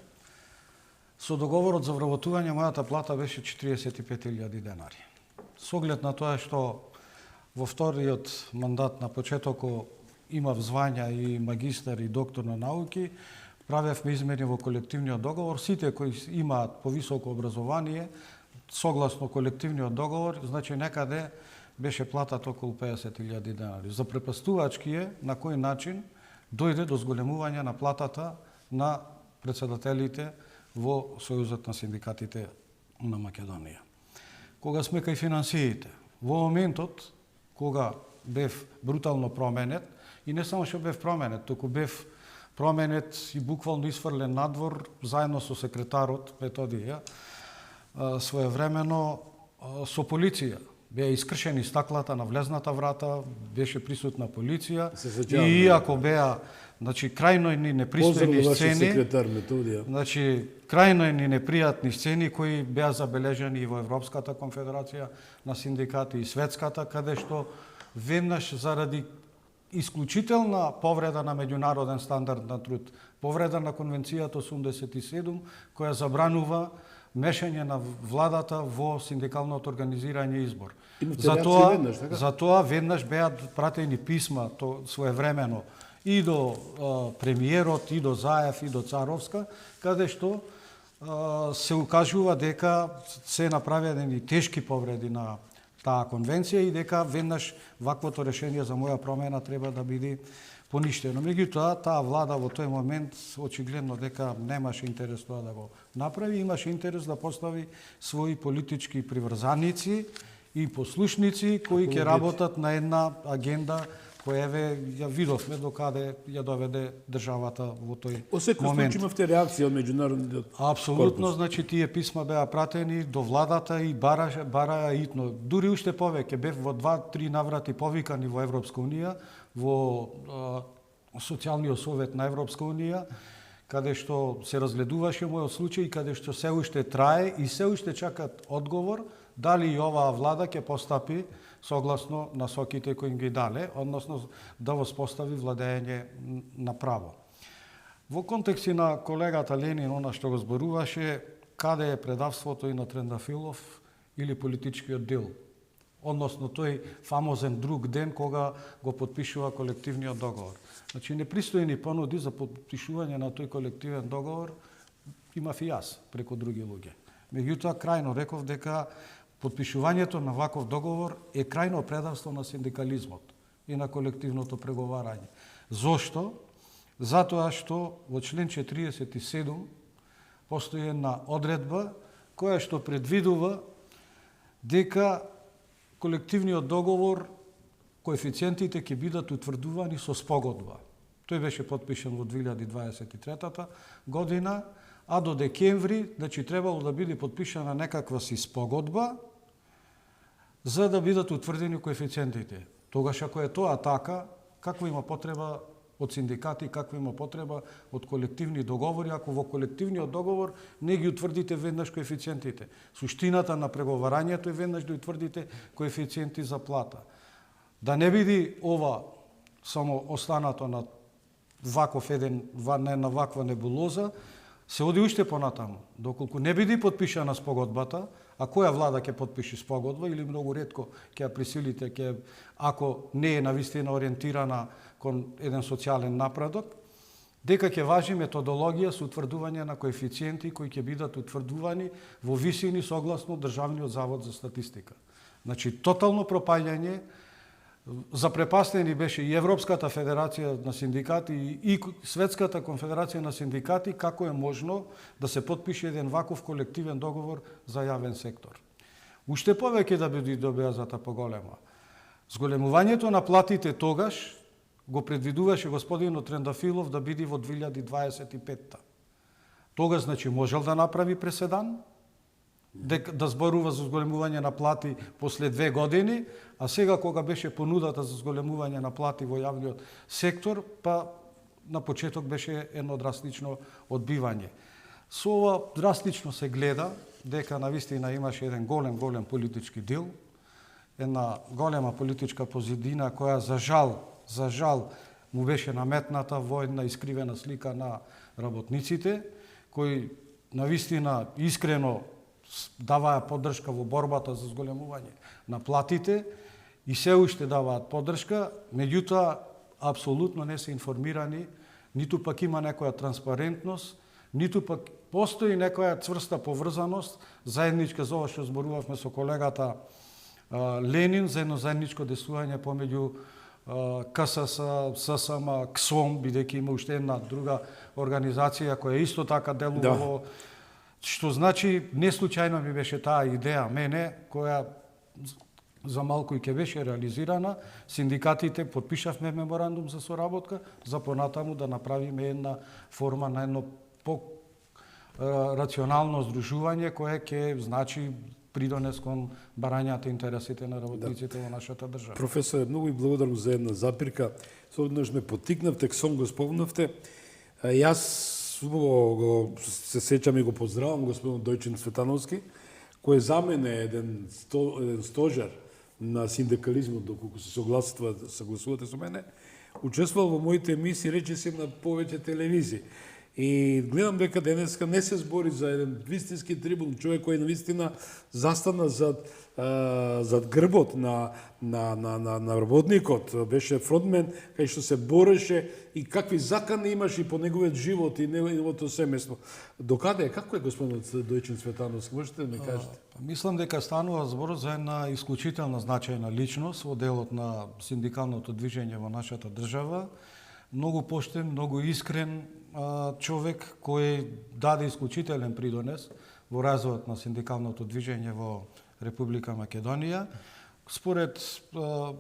со договорот за вработување мојата плата беше 45.000 денари. Со оглед на тоа што во вториот мандат на почетокот имав звања и магистар и доктор на науки, правевме измени во колективниот договор. Сите кои имаат повисоко образование, согласно колективниот договор, значи некаде беше платата околу 50.000 денари. За препастувачки е на кој начин дојде до зголемување на платата на председателите во Сојузот на синдикатите на Македонија. Кога сме кај финансиите, во моментот кога бев брутално променет, и не само што бев променет, туку бев променет и буквално исфрлен надвор заедно со секретарот Методија, своевремено со полиција. Беа искршени стаклата на влезната врата, беше присутна полиција и иако беа крајно ни непристојни сцени, крајно ни непријатни сцени кои беа забележани и во Европската конфедерација на синдикати и светската, каде што веднаш заради исклучителна повреда на меѓународен стандард на труд, повреда на Конвенцијата 87, која забранува мешање на владата во синдикалното организирање и избор. Затоа веднаш беа пратени писма своевремено и до премиерот, и до Заев, и до Царовска, каде што се укажува дека се направени тешки повреди на таа конвенција и дека веднаш ваквото решение за моја промена треба да биде поништено. Меѓутоа, таа влада во тој момент очигледно дека немаше интерес тоа да го направи, имаше интерес да постави своји политички приврзаници и послушници кои ќе работат на една агенда која ја видовме докаде ја доведе државата во тој момент. Во секој случај имавте реакција од меѓународниот корпус. Апсолутно, значи тие писма беа пратени до владата и бараа итно. Дури уште повеќе, бев во 2-3 наврати повикани во Европска унија, во Социјалниот совет на Европска унија, каде што се разгледуваше мојот случај, каде што се уште трае и се уште чакат одговор дали и оваа влада ќе постапи согласно насоките кои им ги дале, односно да воспостави владење на право. Во контекст на колегата Ленин, она што го зборуваше, каде е предавството и на Трендафилов или политичкиот дел односно тој фамозен друг ден кога го потпишува колективниот договор. Значи, непристојни понуди за потпишување на тој колективен договор имав и јас преку други луѓе. Меѓутоа, крајно реков дека потпишувањето на ваков договор е крајно предавство на синдикализмот и на колективното преговарање. Зошто? Затоа што во член 47 постои една одредба која што предвидува дека колективниот договор, коефициентите ќе бидат утврдувани со спогодба. Тој беше потпишан во 2023 година, а до декември, значи требало да биде потпишана некаква си спогодба за да бидат утврдени коефициентите. Тогаш ако е тоа така, какво има потреба од синдикати, какво има потреба од колективни договори, ако во колективниот договор не ги утврдите веднаш коефициентите. Суштината на преговарањето е веднаш да утврдите коефициенти за плата. Да не биде ова само останато на ваков на ваква небулоза, се оди уште понатаму. Доколку не биде потпишана спогодбата, а која влада ќе потпиши спогодба или многу ретко ќе ја присилите, ако не е навистина ориентирана кон еден социјален напредок, дека ќе важи методологија со утврдување на коефициенти кои ќе бидат утврдувани во висини согласно Државниот завод за статистика. Значи, тотално пропаѓање. Запрепастени беше и Европската федерација на синдикати и Светската конфедерација на синдикати како е можно да се потпише еден ваков колективен договор за јавен сектор. Уште повеќе да биде објазата поголема. Зголемувањето на платите тогаш го предвидуваше господинот Трендафилов да биде во 2025. Тогаш, значи, можел да направи преседан, да зборува за зголемување на плати после 2 години, а сега кога беше понудата за зголемување на плати во јавниот сектор, па на почеток беше едно драстично одбивање. Со ова драстично се гледа дека навистина имаше еден голем политички дел, една голема политичка позидина која за жал му беше наметната во една искривена слика на работниците, кои навистина искрено даваа поддршка во борбата за зголемување на платите и се уште даваат поддршка, меѓутоа апсолутно не се информирани, ниту пак има некоја транспарентност, ниту пак постои некоја цврста поврзаност, заедничка за ова што зборувавме со колегата Ленин, за едно заедничко действување помеѓу КСС, ССМ, КСОМ, бидејќи има уште една друга организација која исто така делува во... Што значи, не случајно ми беше таа идеја мене, која за малку и ќе беше реализирана. Синдикатите потпишавме меморандум за соработка, за понатаму да направиме една форма на едно по-рационално здружување, кое ќе значи придонес кон барањата интересите на работниците во нашата држава. Професор, многу ви благодарам за една запирка. Соведнаш ме поттикнавте, КСОМ го спомнавте. Јас се сеќам и го поздравам господин Дојчин Цветановски, кој за мене е еден стожар на синдикализмот, доколку се согласувате со мене, учествувал во моите емисии, речиси на повеќе телевизии. И гледам дека денеска не се збори за еден вистински трибун, човек кој навистина застана зад грбот на работникот, беше фронтмен, кај што се бореше и какви закани имаше по неговиот живот и неговото семејство. Докаде е? Како е господинот Дојчин Цветановски? Можете да ми кажете? Мислам дека станува збор за една исклучителна значајна личност во делот на синдикалното движење во нашата држава. Многу поштен, многу искрен човек кој даде исклучителен придонес во развојот на синдикалното движење во Република Македонија. Според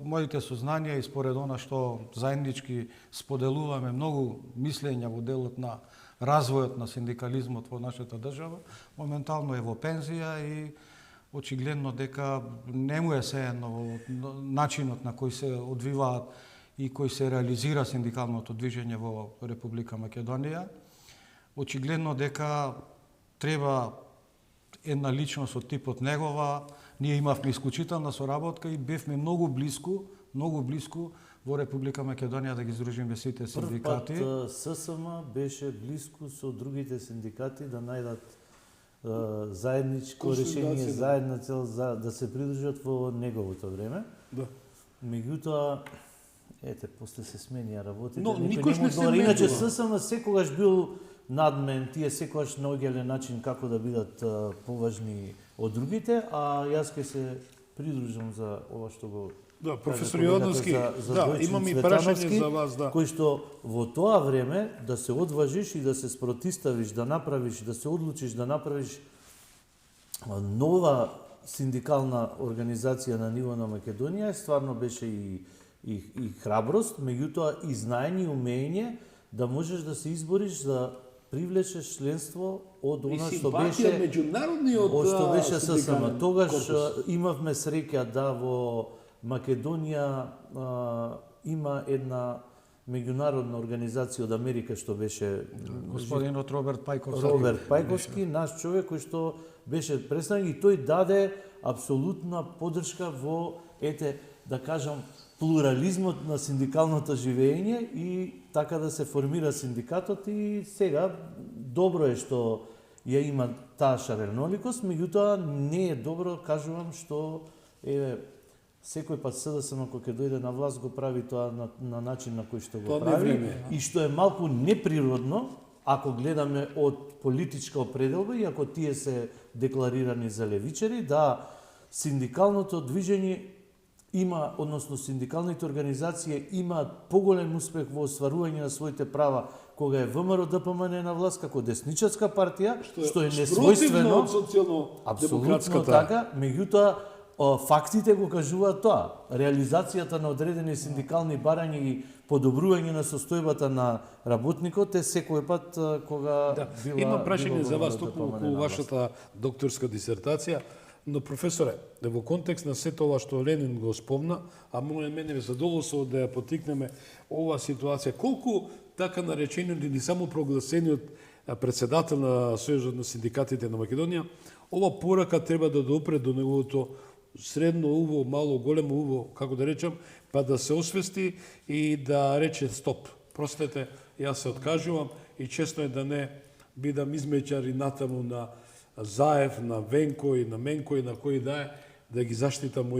моите сознанија и според она што заеднички споделуваме многу мислења во делот на развојот на синдикализмот во нашата држава, моментално е во пензија и очигледно дека не му е сеено во начинот на кој се одвиваат и кој се реализира синдикалното движење во Република Македонија. Очигледно дека треба една личност од типот негова. Ние имавме исклучителна соработка и бевме многу блиску во Република Македонија да ги здружиме сите синдикати. Прв пат ССМ беше блиску со другите синдикати да најдат заедничко Консолидација, решение, да. заедна цел за да се придружат во неговото време. Да. Меѓутоа, после се сменија работите. Но никој никош му не се одговори. Иначе менува. ССМ секогаш бил над мен, тие секогаш наоѓале начин како да бидат поважни од другите, а јас ќе се придружам за ова што го Да, професор каже колегата Јовановски, за да, Дојчин имам и Цветановски, прашање за вас, да. кој што во тоа време да се одважиш и да се спротиставиш, да направиш, да се одлучиш да направиш нова синдикална организација на ниво на Македонија, стварно беше и храброст, меѓутоа и знаење и умење да можеш да се избориш да привлечеш членство од она што беше меѓународниот од што беше ССМ. синдикален Тогаш корпус. имавме среќа да во Македонија има една меѓународна организација од Америка што беше Господинот Роберт Пајковски. Роберт Пајковски, наш човек кој што беше представник и тој даде апсолутна поддршка во, да кажам, плурализмот на синдикалното живење и така да се формира синдикатот и сега добро е што ја има таа шареноликост, меѓутоа не е добро, кажувам, што секој пат СДСМ кој ќе дојде на власт го прави тоа на начин на кој што го Тоа не прави време. и што е малку неприродно ако гледаме од политичка определба и ако тие се декларирани за левичари, да синдикалното движење има, односно синдикалните организации имаат поголем успех во остварување на своите права кога е ВМРО ДПМН на власт како десничарска партија, што е несвојствено од социјално-демократската. апсолутно така, меѓутоа фактите го кажуваат тоа. Реализацијата на одредени синдикални барања и подобрување на состојбата на работникот е секој пат кога Да, била имам прашање за вас ВМРО токму ДПМН околу на власт. вашата докторска дисертација, но професоре, во контекст на сето ова што Ленин го спомна, а мене ме задоволство да ја потикнеме оваа ситуација, колку така наречениот или само прогласениот председател на Сојузот на синдикатите на Македонија, ова порака треба да допре до неговото средно уво, мало, големо уво, како да речам, па да се освести и да рече стоп. Простете, јас се откажувам и честно е да не бидам измеќар и натаму на Заев, на Венко и на Менко и на кој да ги заштитам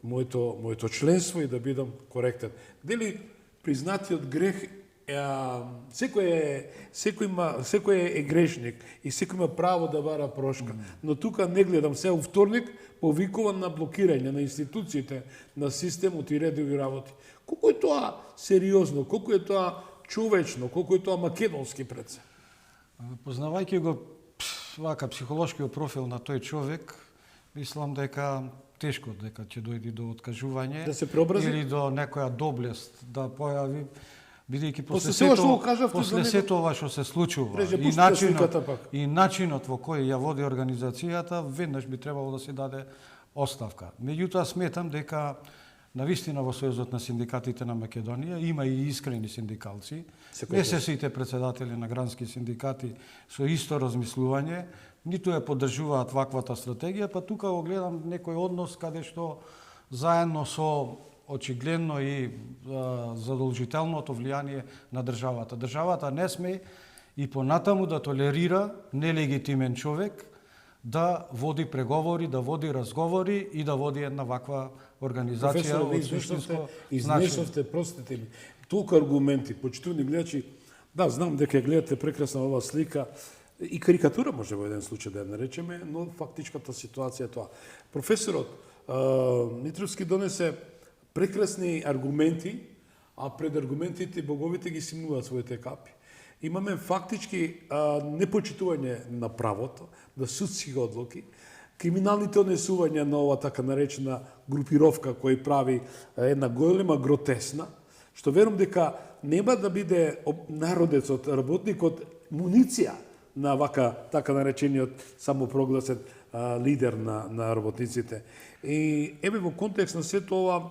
моето членство и да бидам коректен. Дели признатиот грех секој е грешник и секој има право да бара прошка. Но тука не гледам се вторник повикуван на блокирање на институциите, на системот и редови работи. Колку е тоа сериозно, колку е тоа човечно, колку е тоа македонски пред се? Познавајќи го вака психолошкиот профил на тој човек, мислам дека тешко дека ќе дојде до откажување Да се преобрази? или до некоја доблест да појави, бидејќи После сето што го кажавте за после него, сето ова што се случува Реже, и пуштите сликата пак. начинот во кој ја води организацијата, веднаш би требало да се даде оставка. Меѓутоа сметам дека навистина во Сојузот на синдикатите на Македонија има и искрени синдикалци. Не се сите председатели на грански синдикати со исто размислување, ниту ја поддржуваат ваквата стратегија, па тука го гледам некој однос каде што заедно со очигледно и задолжителното влијание на државата. Државата не сме и понатаму да толерира нелегитимен човек да води преговори, да води разговори и да води една ваква организација Професоре, од суштинско изнесовте, простите ми, толку аргументи, почитувани гледачи, да, знам дека гледате прекрасна ова слика, и карикатура може во еден случај да ја наречеме, но фактичката ситуација е тоа. Професорот Митровски донесе прекрасни аргументи, а пред аргументите боговите ги симнуваат своите капи. Имаме фактички непочитување на правото, да судски одлуки, криминалните однесувања на ова така наречена групировка кој прави една голема гротесна, што верувам дека нема да биде народецот, работникот муниција на вака така наречениот самопрогласен лидер на работниците. И еве во контекст на сето ова,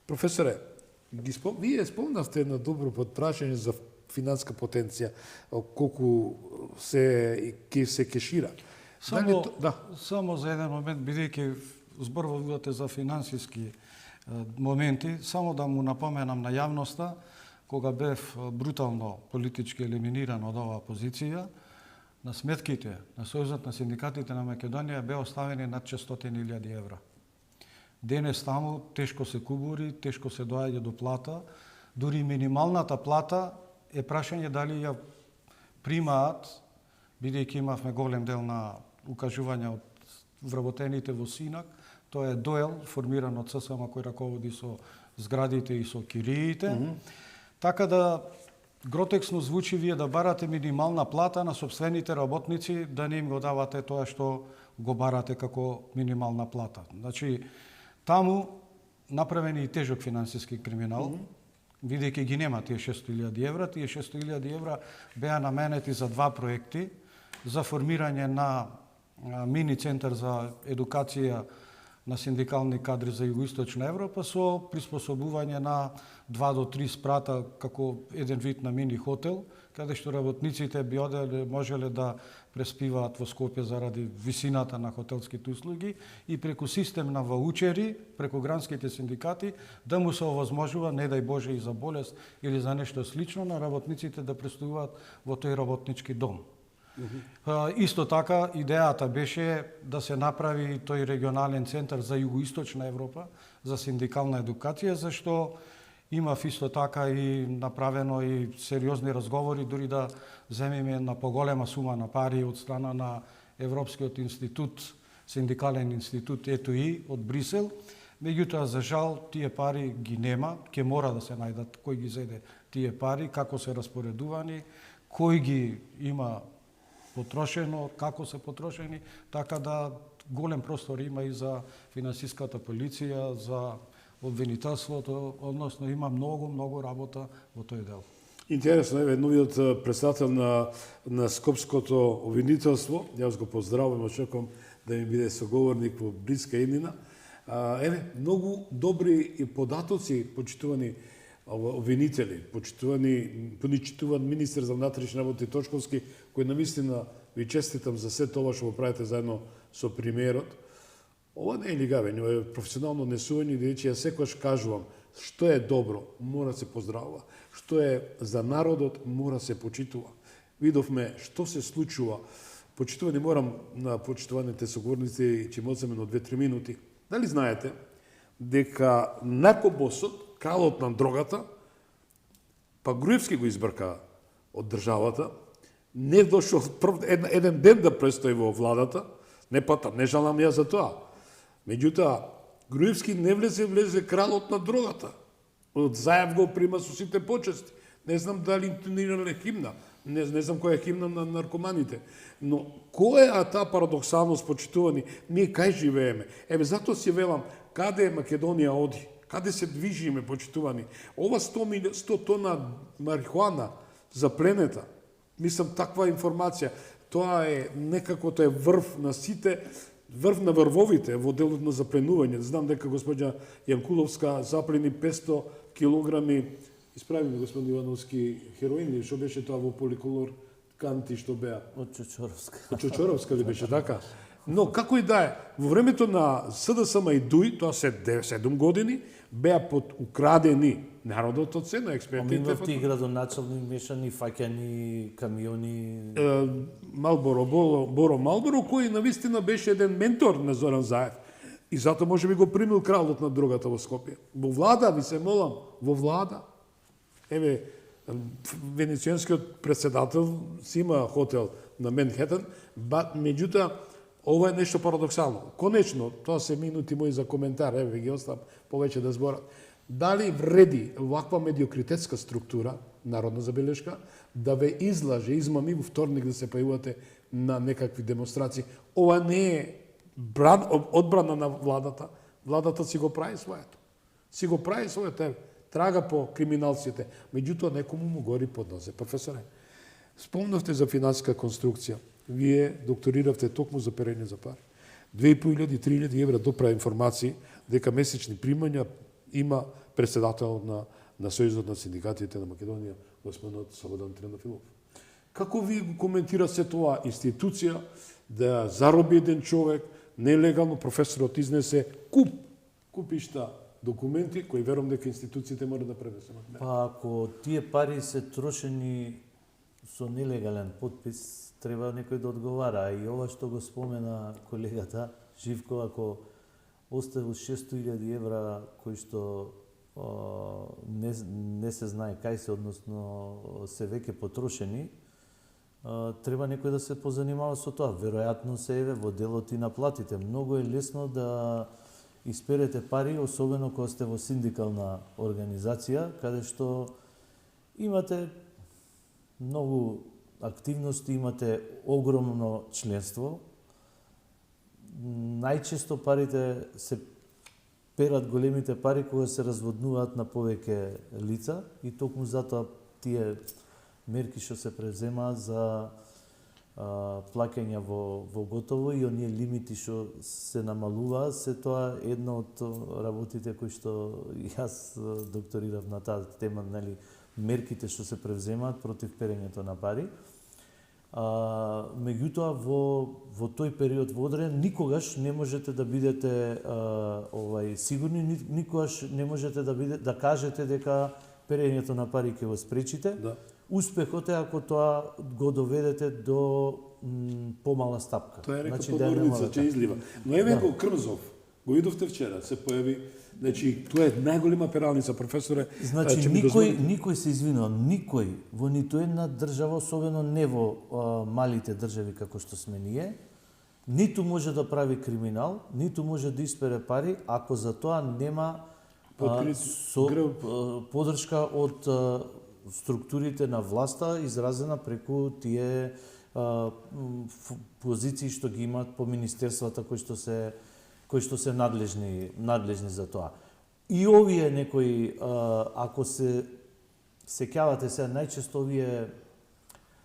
професоре, вие спомнавте на добро подпрашање за финанска потенција, колку се кешира. Само за еден момент, бидејќи зборувате за финансиски моменти, само да му напоменам на јавноста, кога бев брутално политички елиминиран од оваа позиција, на сметките на Сојузот на синдикатите на Македонија беа оставени над 600.000 евра. Денес таму тешко се кубури, тешко се доаѓа до плата, дури минималната плата е прашање дали ја примаат, бидејќи имавме голем дел на укажувања од вработените во Синак. Тоа е доел формиран од ССМ кој раководи со зградите и со кириите. Така да гротексно звучи вие да барате минимална плата на собствените работници, да не им го давате тоа што го барате како минимална плата. Значи, таму направени и тежок финансиски криминал, бидејќи ги нема тие 600.000 евра. Тие 600.000 евра беа наменети за два проекти, за формирање на мини центар за едукација на синдикални кадри за Југоисточна Европа со приспособување на 2 до 3 спрата како еден вид на мини хотел, каде што работниците би можеле да преспиваат во Скопје заради висината на хотелските услуги и преку систем на ваучери, преку гранските синдикати, да му се овозможува, не дај Боже и за болест или за нешто слично, на работниците да престојуваат во тој работнички дом. Исто така, идејата беше да се направи тој регионален центар за Југоисточна Европа, за синдикална едукација, зашто имав исто така и направено и сериозни разговори, дури да земеме на поголема сума на пари од страна на Европскиот институт, синдикален институт ЕТУИ од Брисел. Меѓутоа, за жал, тие пари ги нема, ќе мора да се најдат кој ги зеде тие пари, како се распоредувани, кој ги има потрошено, како се потрошени, така да голем простор има и за финансиската полиција, за обвинителството, односно има многу работа во тој дел. Интересно, еве новиот председател на Скопското обвинителство, јас го поздравувам, очекувам да ми биде соговорник во блиска иднина. Еве, многу добри и податоци, почитувани обвинители, почитуван министер за внатрешни работи Точковски, кој навистина ви честитам за се тоа што го правите заедно со премиерот. Ова не е лигавење, ова е професионално несување, бидејќи ја секогаш кажувам, што е добро, мора се поздравува, што е за народот, мора се почитува. Видовме што се случува. Почитување морам на почитуваните соговорници, ќе му одземе на 2-3 минути. Дали знаете дека наркобосот, кралот на дрогата, па Груевски го избрка од државата, не дошол еден ден да престои во владата, не патам, не жалам ја за тоа. Меѓутоа, Груевски не влезе кралот на дрогата. Од Заев го прима со сите почести. Не знам дали интонирале химна, не знам која е химна на наркоманите. Но која е таа парадоксалност, почитувани, ние кај живееме? Еве, затоа си велам, каде Македонија оди? Каде се движиме, почитувани? Ова 100 тона марихуана за пленета, мислам, таква информација, тоа е некако, тоа е врв на сите, врв на врвовите во делот на запленување. Знам дека госпоѓа Јанкуловска заплени 500 килограми, исправи ме господин Ивановски, хероин или што беше тоа во поликолор канти што беа? Од Чочоровска. Од Чочоровска ли беше така? Но како и да е, во времето на СДСМ и ДУИ, тоа се 7 години, беа под украдени народот од се на експертите. Имавте и градоначални мешани, фаќани, камиони... Малборо, Боро Малборо, кој навистина беше еден ментор на Зоран Заев. И затоа може би го примил кралот на дрогата во Скопје. Во влада, ви се молам, во влада. Еве, венецијанскиот председател си има хотел на Манхетен, меѓутоа, ова е нешто парадоксално. Конечно, тоа се минути мои за коментар, еве ги оставам повеќе да зборат. Дали вреди ваква медиокритетска структура, народна забелешка, да ве излаже, измами во вторник да се појавувате на некакви демонстрации? Ова не е одбрана на владата. Владата си го прави своето. Си го прави своето, трага по криминалците. Меѓутоа, некому му гори под нозе. Професоре, спомнавте за финансиска конструкција. Вие докториравте токму за перење за пари. 2500-3000 евра допра информации дека месечни примања има председател на Сојузот на синдикатите на Македонија, господинот Слободан Трендафилов. Како ви го коментира се тоа институција да зароби еден човек, нелегално професорот изнесе купишта документи кои верувам дека институциите мора да пренесат. Па ако тие пари се трошени со нелегален подпис, треба некој да одговара. И ова што го спомена колегата Живко, ако оставил 600.000 евра кои што не се знае кај се, односно се веќе потрошени, треба некој да се позанимава со тоа. Веројатно се еве во делот и на платите. Многу е лесно да исперете пари, особено кога сте во синдикална организација, каде што имате многу активности, имате огромно членство. Најчесто парите се перат, големите пари, кога се разводнуваат на повеќе лица и токму затоа тие мерки што се преземаат за плаќања во готово и оние лимити што се намалуваат, се тоа едно од работите кои што јас докторирав на таа тема, нели, мерките што се превземаат против перењето на пари. Меѓутоа во тој период во одреден никогаш не можете да бидете сигурни, никогаш не можете да кажете дека перењето на пари ќе го спречите. Да. Успехот е ако тоа го доведете до помала стапка. Тоа е река Значи, подморница, че излива. Но еве Да. во Крмзов, го идовте вчера, се појави, значи тоа е најголема пералница, професоре. Значи, ќе ми дозволите? никој се извинувам, никој во ниту една држава, особено не во малите држави како што сме ние, ниту може да прави криминал, ниту може да испере пари, ако за тоа нема подршка од структурите на власта, изразена преку тие позиции што ги имаат по министерствата кои што се надлежни за тоа. И овие некои, ако се сеќавате се, најчесто овие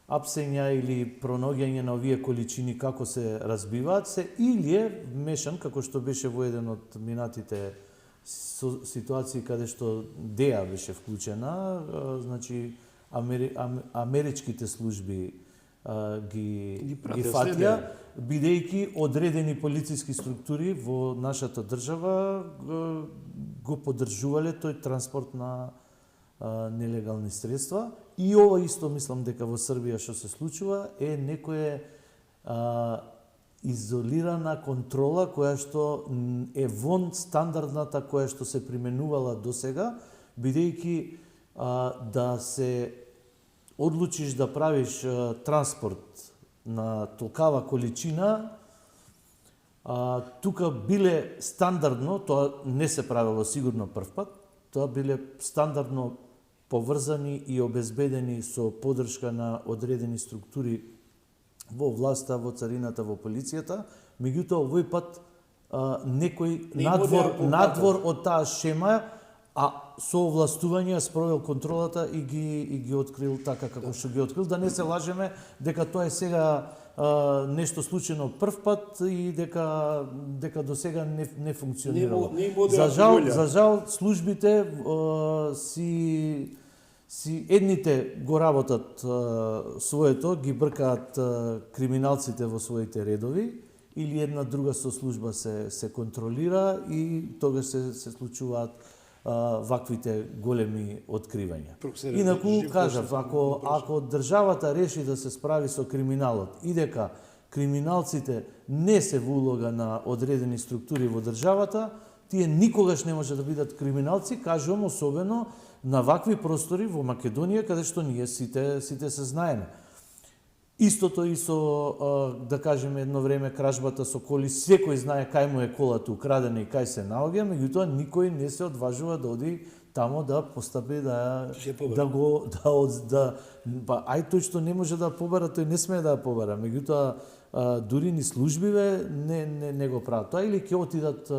апсења или пронаоѓање на овие количини како се разбиваат се, или е мешан, како што беше во еден од минатите ситуации каде што ДЕА беше вклучена, значи америчките служби ги фатија, бидејќи одредени полициски структури во нашата држава го поддржувале тој транспорт на нелегални средства. И ова исто мислам дека во Србија што се случува е некоја изолирана контрола која што е вон стандардната која што се применувала досега, бидејќи да се одлучиш да правиш транспорт на толкава количина, тука биле стандардно, тоа не се правило сигурно прв пат, тоа биле стандардно поврзани и обезбедени со поддршка на одредени структури во власта, во царината, во полицијата, меѓутоа овој пат некој надвор од таа шема, со овластување спровел контролата и ги открил така како што ги открил, да не се лажеме дека тоа е сега нешто случено прв пат и дека до сега не функционирало. За жал службите си едните го работат своето, ги бркаат криминалците во своите редови, или една друга сослужба се контролира и тогаш се случуваат ваквите големи откривања. Инаку кажав, ако државата реши да се справи со криминалот и дека криминалците не се во улога на одредени структури во државата, тие никогаш не може да бидат криминалци, кажувам особено на вакви простори во Македонија, каде што ние сите се знаеме. Истото и со, да кажеме, едно време кражбата со коли, секој знае кај му е колата украдена и кај се наоѓа, меѓутоа никој не се одважува да оди тамо да постапи ај тој што не може да побара, тој не смее да побара, меѓутоа дури ни службиве не го прават тоа, или ќе отидат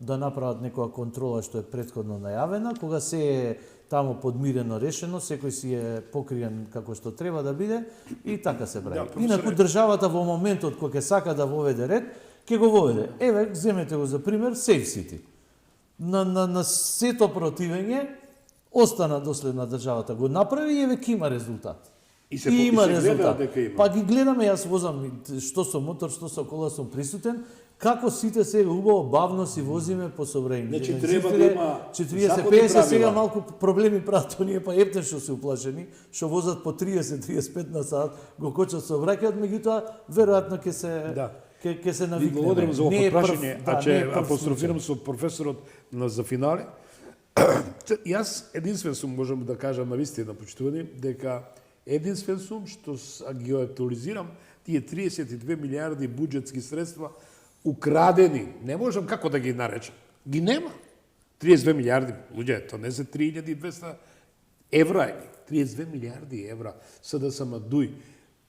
да направат некоја контрола што е претходно најавена, кога се е тамо подмирено решено, секој си е покриен како што треба да биде и така се прави. Инаку државата во моментот кога ќе сака да воведе ред, ќе го воведе. Еве, земете го за пример Safe City. На сето противење остана доследна државата, го направи и еве ќе има резултат. И има резултат. Па ги гледаме, јас возам што со мотор, што со кола сум присутен, како сите сега убаво бавно си возиме по сообраќајните. Значи, треба да има 40-50 сега правила. малку проблеми прават оние, па ептен што се уплашени, што возат по 30-35 на сат, го кочат сообраќајот, меѓутоа веројатно ќе се Да. ќе се Ви навикнеме. благодарам за Не е ова прв- прашање, да, а не че е прв апострофирам случај. со професорот за финале. Јас единствен сум, можам да кажам на вистина, почитувани, дека единствен сум што ги актуализирам тие 32 милиарди буџетски средства украдени. Не можам како да ги наречам. Ги нема. 32 милиарди, луѓе, то не се 3200 евра, 32 милиарди евра СДСМ дуј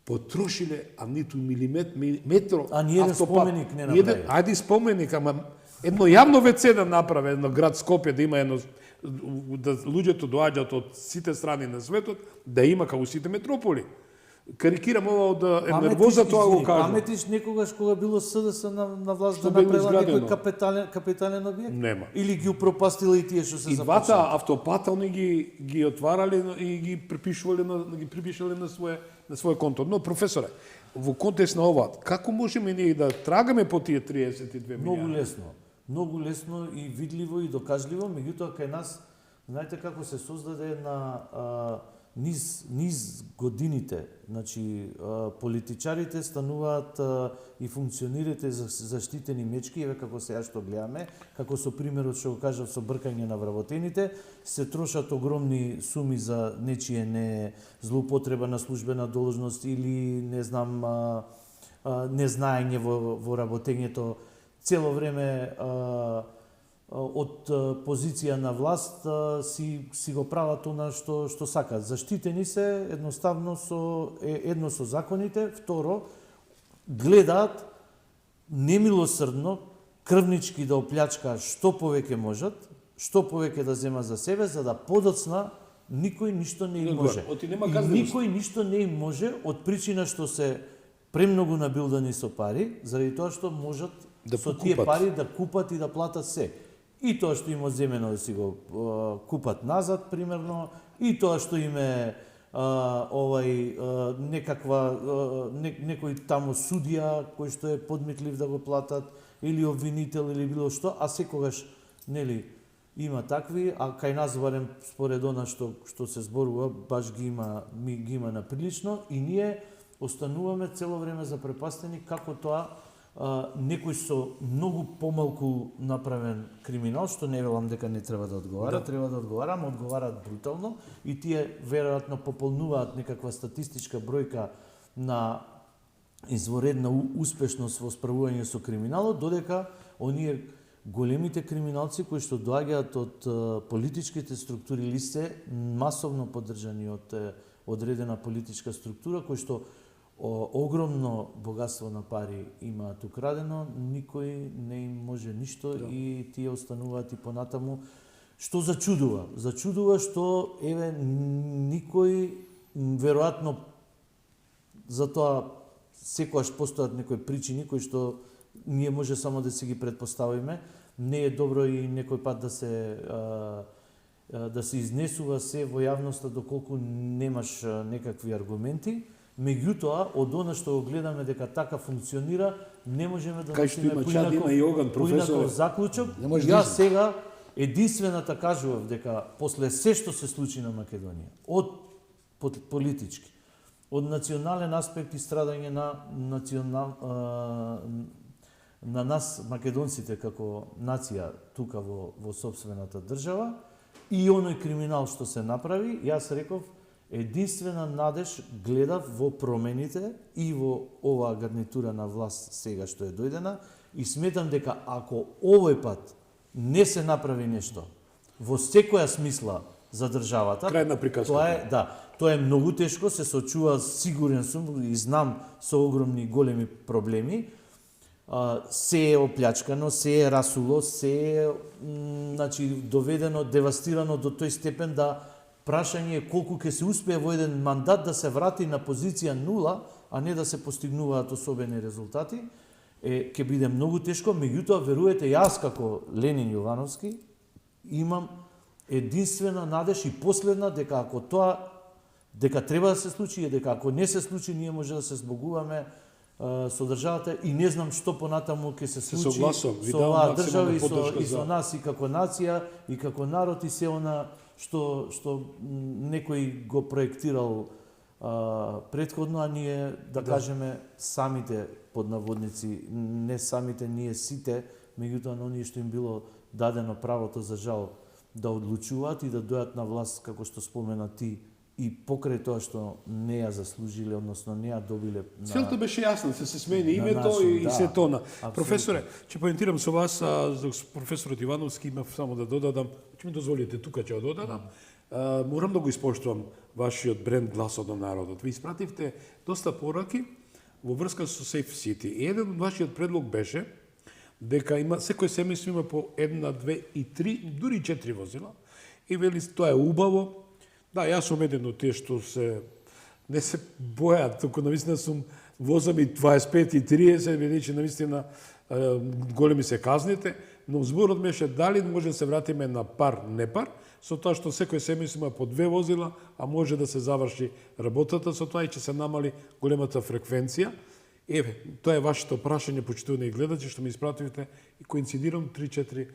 потрошиле, а ниту метро А ни еден споменик не направи. Ајде споменик, ама едно јавно ВЦ да направи, едно град Скопје да има едно, да луѓето доаѓаат од сите страни на светот, да има како сите метрополи. Карикирам ова да е нервоза, тоа го кажам. Паметиш некогаш кога било СДС на власт Што да било направила изградено? некој капитален објект? Нема. Или ги упропастила и тие што се И двата започнали? автопатални ги отварале и ги припишувале на своје конто. Но професоре, во контекст на ова, како можеме ние да трагаме по тие 32 Многу милиарди? лесно. Многу лесно и видливо и докажливо, меѓутоа кај нас, знаете како се создаде на низ годините, значи политичарите стануваат и функционерите заштитени мечки, еве како сега што гледаме, како со примерот што го кажав со бркање на вработените, се трошат огромни суми за нечие не злоупотреба на службена должност или не знам незнаење во работењето, цело време од позиција на власт си го прават она што сакаат. Заштитени се едноставно едно со законите, второ гледаат немилосрдно, крвнички да оплячкаат што повеќе можат, што повеќе да зема за себе, за да подоцна никој ништо не им може. Оти нема И казненост. никој ништо не им може од причина што се премногу набилдани со пари, заради тоа што можат Да со тие покупат. пари да купат и да платат се. И тоа што им одземено да си го купат назад, примерно, и тоа што им е некој таму судија кој што е подмитлив да го платат, или обвинител или било што, а секогаш нели има такви, а кај нас барем според она што се зборува баш ги има наприлично и ние остануваме цело време запрепастени како тоа некој со многу помалку направен криминал, што не велам дека не треба да одговара, треба да одговара, ама одговараат брутално и тие веројатно пополнуваат некаква статистичка бројка на изворедна успешност во справување со криминалот, додека оние големите криминалци кои што доаѓаат од политичките структури или се масовно поддржани од одредена политичка структура кои што огромно богатство на пари имаат украдено, никој не им може ништо и тие остануваат и понатаму. Што зачудува? Зачудува што еве никој веројатно за тоа секогаш постојат некои причини кои што ние може само да си ги предпоставиме. Не е добро и некој пат да се изнесува се во јавноста доколку немаш некакви аргументи. Меѓутоа, од она што го гледаме дека така функционира, не можеме да Кај што има чад, има и оган, професоре. поинаков заклучок. Не може да Јас излезе. сега единствената кажував дека после се што се случи на Македонија, од политички, од национален аспект и страдање на нас македонците како нација тука во сопствената држава и оној криминал што се направи, јас реков единствена надеж гледав во промените и во оваа гарнитура на власт сега што е дојдена и сметам дека ако овој пат не се направи нешто во секоја смисла за државата, Крај на приказката. тоа е многу тешко, се сочува, сигурен сум и знам со огромни големи проблеми. Се е оплячкано, се е расуло, се е доведено, девастирано до тој степен да прашање е колку ќе се успее во еден мандат да се врати на позиција нула, а не да се постигнуваат особени резултати, ќе биде многу тешко, меѓутоа верувате јас како Ленин Јовановски имам единствена надеж и последна дека ако тоа дека треба да се случи и дека ако не се случи ние може да се збогуваме со државата и не знам што понатаму ќе се случи согласувам. Ви со давам оваа максимална држава и поддршка со за- нас и како нација и како народ и се она што некој го проектирал претходно, а ние да кажеме самите под наводници, не самите ние сите, меѓутоа на оние што им било дадено правото за жал да одлучуваат и да дојат на власт, како што спомена ти, и покрај тоа што не ја заслужиле, односно не ја добиле на... Целта беше јасна, се смени на името начин, и да, се тона. апсолутно. Професоре, ќе поентирам со вас, за професорот Ивановски имав само да додадам, ќе ми дозволите тука ќе го додадам. Морам да го испоштувам вашиот бренд Гласот на народот. Ви испративте доста пораки во врска со Safe City. И еден од вашиот предлог беше дека има секој семејство има по 1, 2 и 3, дури 4 возила. И вели тоа е убаво. Да, јас сум еден од тие што не се бојат, туку навистина сум возам и 25 и 30, бидејќи навистина големи се казните, но зборот беше дали може да се вратиме на пар, не пар, со тоа што секој семејство има по 2 возила, а може да се заврши работата со тоа и ќе се намали големата фреквенција. Еве, тоа е вашето прашање, почитувани гледачи, што ми испративте и коинцидирам 3-4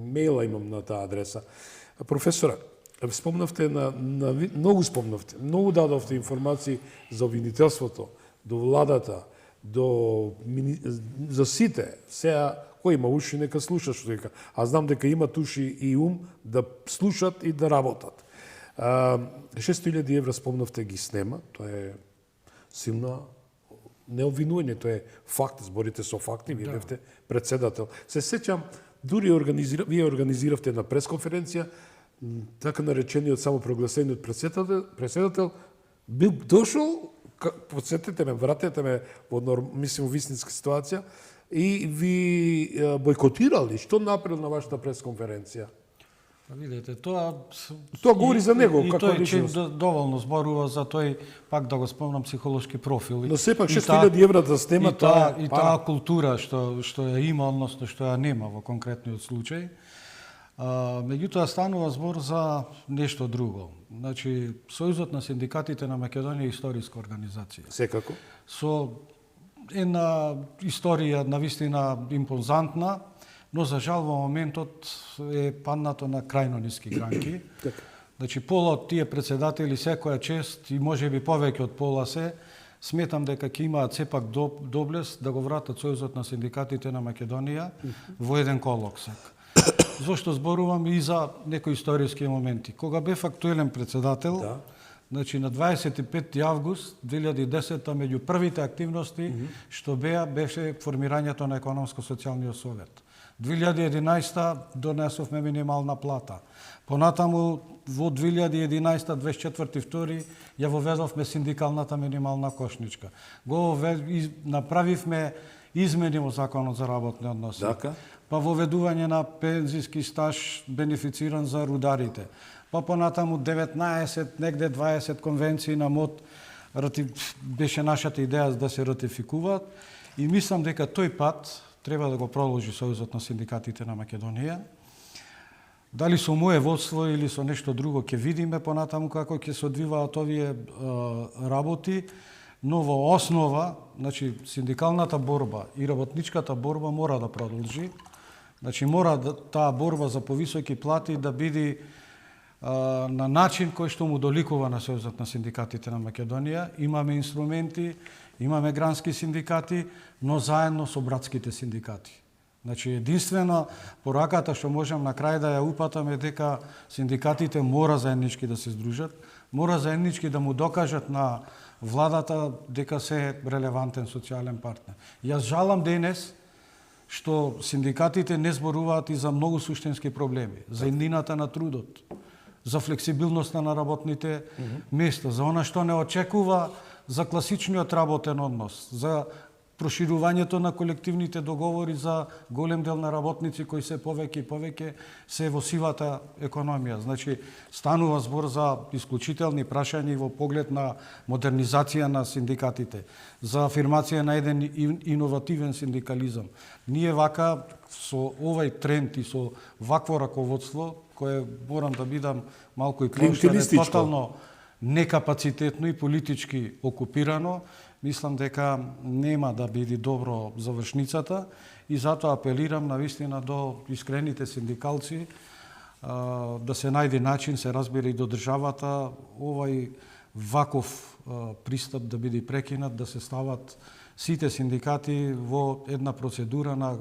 мејла имам на таа адреса. Професора, спомнавте многу спомнавте, многу дадовте информации за обвинителството, до владата, за сите. Сега кој има уши нека слуша што дека. А знам дека имат уши и ум да слушат и да работат. 600.000 евра спомнавте ги снема, тоа е силна не обвинување, тоа е факт, зборите со факти, вие бевте председател. Се сеќам, дури вие организиравте на пресконференција, така наречениот самопрогласениот председател бил дошол, подсетете ме, вратете ме во мислим вистинска ситуација и ви бойкотирали. Што направил на вашата пресконференција? Видете, тоа говори за него, и како тој личност. доволно зборува за тој, пак да го спомнам, психолошки профил. Но сепак 600.000 евра да снема таа таа култура што ја има, односно што ја нема во конкретниот случај. Меѓутоа станува збор за нешто друго. Значи, Сојузот на синдикатите на Македонија е историска организација. Секако. Со една историја навистина импозантна, но за жал во моментот е паднато на крајно ниски гранки. Значи, пола од тие председатели секоја чест и можеби повеќе од пола се, сметам дека ќе имаат сепак доблест да го вратат Сојузот на синдикатите на Македонија во еден колоксек. Зошто зборувам и за некои историски моменти. Кога бев актуелен председател, значи на 25 август 2010 меѓу првите активности што беше формирањето на економско-социјалниот совет. 2011 донесовме минимална плата. Понатаму во 2011 24.2 ја воведовме синдикалната минимална кошничка. Направивме измени во Законот за работни односи. Па воведување на пензиски стаж бенефициран за рударите. Па понатаму 19, негде 20 конвенции на МОД беше нашата идеја да се ратификуваат и мислам дека тој пат треба да го продолжи Сојузот на синдикатите на Македонија. Дали со мое водство или со нешто друго ќе видиме понатаму како ќе се одвиваат овие работи, но во основа, значи синдикалната борба и работничката борба мора да продолжи. Значи мора таа борба за повисоки плати да биде на начин кој што му доликува на Сојузот на синдикатите на Македонија. Имаме инструменти, имаме грански синдикати, но заедно со братските синдикати. Значи единствено пораката што можам на крај да ја упатам е дека синдикатите мора заеднички да се здружат, мора заеднички да му докажат на владата дека се релевантен социјален партнер. Јас жалам денес што синдикатите не зборуваат и за многу суштински проблеми, за иднината на трудот, за флексибилноста на работните места, за она што не очекува за класичниот работен однос, за проширувањето на колективните договори за голем дел на работници кои се повеќе и повеќе се во сивата економија. Значи, станува збор за исклучителни прашања во поглед на модернизација на синдикатите, за афирмација на еден иновативен синдикализам. Ние вака, со овај тренд и со вакво раководство, кое морам да бидам малку и тотално некапацитетно и политички окупирано, мислам дека нема да биде добро завршницата и затоа апелирам навистина до искрените синдикалци да се најде начин, се разбира и до државата, овај ваков пристап да биде прекинат, да се стават сите синдикати во една процедура на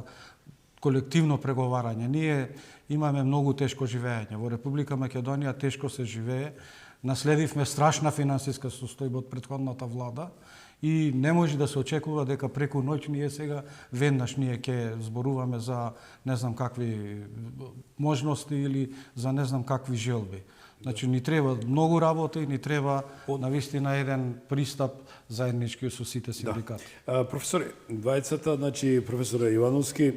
колективно преговарање. Ние имаме многу тешко живење. Во Република Македонија тешко се живее. Наследивме страшна финансиска состојба од претходната влада и не може да се очекува дека преку ноќ ние сега веднаш ние ќе зборуваме за не знам какви можности или за не знам какви желби. Значи ни треба многу работа и ни треба навистина еден пристап заеднички со сите синдикати. Да. Професоре, двајцата, значи професор Ивановски,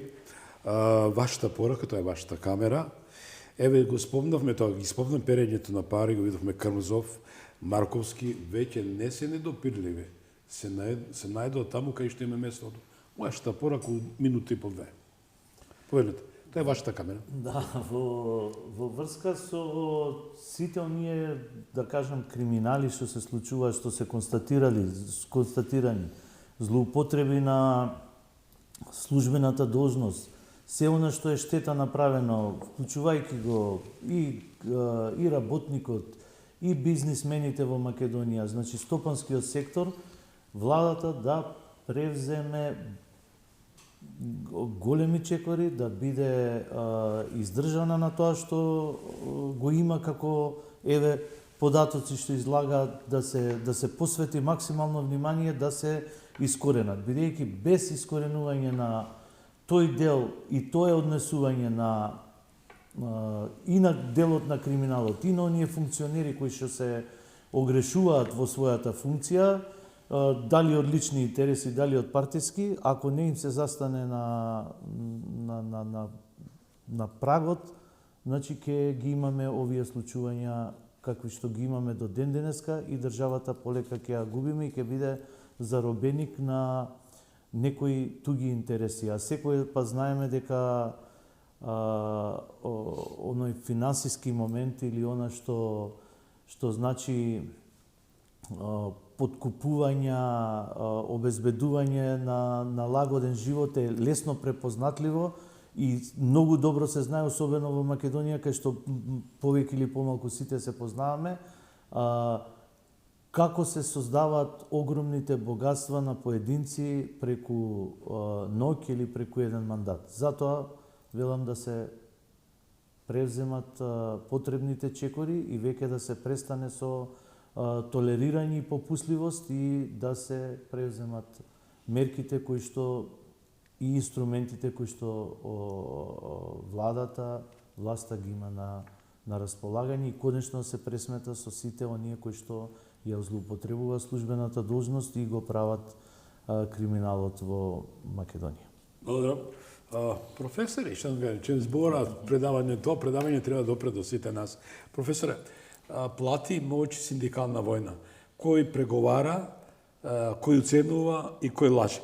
вашата порака, тоа е вашата камера. Еве го спомнавме тоа, ги спомнам перењето на пари, го видовме Крмзов, Марковски, веќе не се недопирливи. Се најдоа таму кај што има местото. Вашата порака минута и по две. Повелете, тоа е вашата камера. Да, во врска со сите оние, да кажам, криминали што се случува, што се констатирани, злоупотреби на службената должност, се она што е штета направено, вклучувајќи го и работникот, и бизнисмените во Македонија, значи стопанскиот сектор, владата да превземе големи чекори, да биде издржана на тоа што го има како податоци што излага, да се посвети максимално внимание да се искоренат, бидејќи без искоренување на тој дел и тоа однесување и на делот на криминалот, и на оние функционери кои што се огрешуваат во својата функција, дали од лични интереси, дали од партиски, ако не им се застане на прагот, значи ќе ги имаме овие случувања какви што ги имаме до ден денеска и државата полека ќе ја губиме и ќе биде заробеник на некои туги интереси. А секој па знаеме дека оној финансиски момент или она што значи подкупување, обезбедување на лагоден живот е лесно препознатливо и многу добро се знае, особено во Македонија, кај што повеќе или помалку сите се познаваме, како се создаваат огромните богатства на поединци преку ноќ или преку еден мандат. Затоа велам да се превземат потребните чекори и веќе да се престане со толерирање и попусливост и да се превземат мерките кои што и инструментите кои што власта ги има на располагање и конечно се пресмета со сите оние кои што ја злоупотребува службената должност и го прават криминалот во Македонија. Благодарам. Професоре, што да кажам, збораат предавање, тоа предавање треба да допре до сите нас. Професоре, плати моќ синдикална војна. Кој преговара, кој уценува и кој лажи.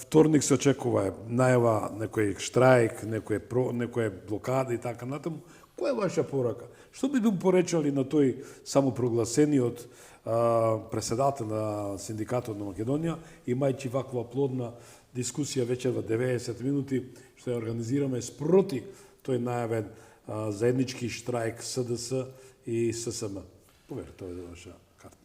Вторник се очекува најава некој штрајк, некоја блокада и така натаму. Која е ваша порака? Што би поречали на тој самопрогласениот преседател на Синдикатот на Македонија, имајќи ваква плодна дискусија вечер во 90 минути, што ја организираме спроти тој најавен заеднички штрајк СДС и ССМ. Повер, тоа е ваша карта.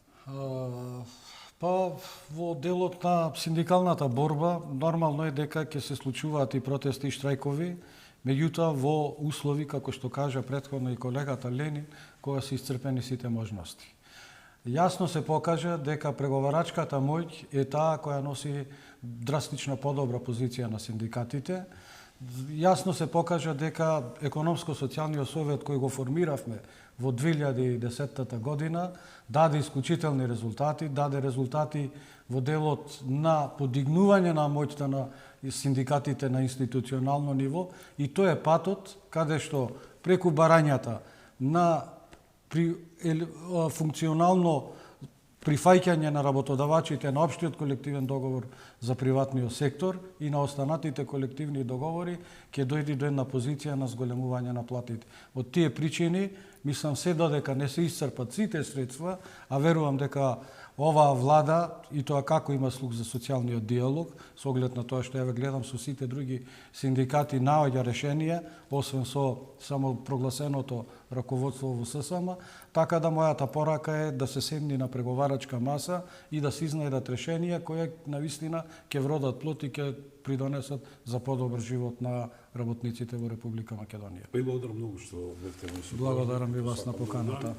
Па во делот на синдикалната борба нормално е дека ќе се случуваат и протести и штрајкови, меѓутоа во услови, како што кажа претходно и колегата Ленин, кога се исцрпени сите можности. Јасно се покажа дека преговарачката моќ е таа која носи драстично подобра позиција на синдикатите. Јасно се покажа дека економско-социјалниот совет кој го формиравме во 2010 година даде исклучителни резултати, даде резултати во делот на подигнување на моќта на синдикатите на институционално ниво и тоа е патот каде што преку барањата на функционално прифаќање на работодавачите на општиот колективен договор за приватниот сектор и на останатите колективни договори ќе дојде до една позиција на зголемување на платите. Од тие причини, мислам се додека не се исцрпат сите средства, а верувам дека оваа влада, и тоа како има слух за социјалниот диалог, со оглед на тоа што ја гледам со сите други синдикати наоѓа решение, освен со само прогласеното раководство во ССМ, така да мојата порака е да се седни на преговарачка маса и да се изнајдат решенија кои навистина ќе вродат плод и ќе придонесат за подобар живот на работниците во Република Македонија. Па и благодарам многу што бевте мои соговорници. Благодарам ви вас на поканата.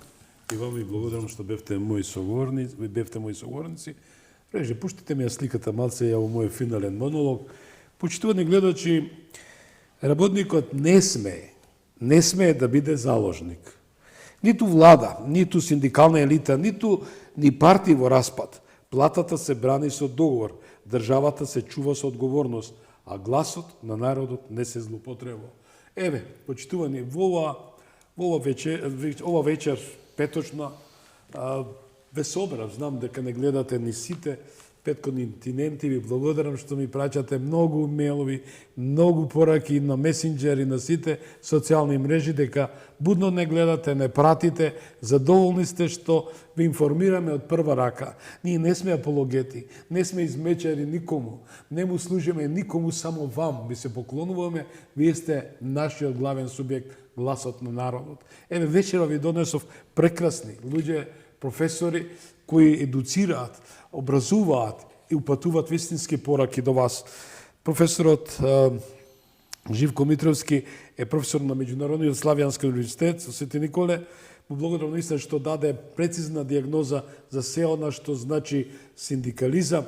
И вам и благодарам што бевте мои соговорници. Реже, пуштите ми ја сликата малце ја во мојот финален монолог. Почитувани гледачи, работникот не смее да биде заложник. Ниту влада, ниту синдикална елита, ниту ни партии во распад. Платата се брани со договор, државата се чува со одговорност, а гласот на народот не се злоупотребува. Еве, почитувани, ова вечер петочна, ве собрав, знам дека не гледате ни сите 5 континенти, ви благодарам што ми праќате многу мейлови, многу пораки на месенџер и на сите социјални мрежи, дека будно не гледате, не пратите, задоволни сте што ви информираме од прва рака. Ние не сме апологети, не сме измечари никому, не му служиме никому, само вам би се поклонуваме, вие сте нашиот главен субјект, гласот на народот. Еве, вечера ви донесов прекрасни луѓе, професори, кои едуцираат, образуваат и упатуваат вистински пораки до вас. Професорот Живко Митровски е професор на Меѓународниот Славјански универзитет со Свети Николе. Му благодарам наистина што даде прецизна дијагноза за се она што значи синдикализам.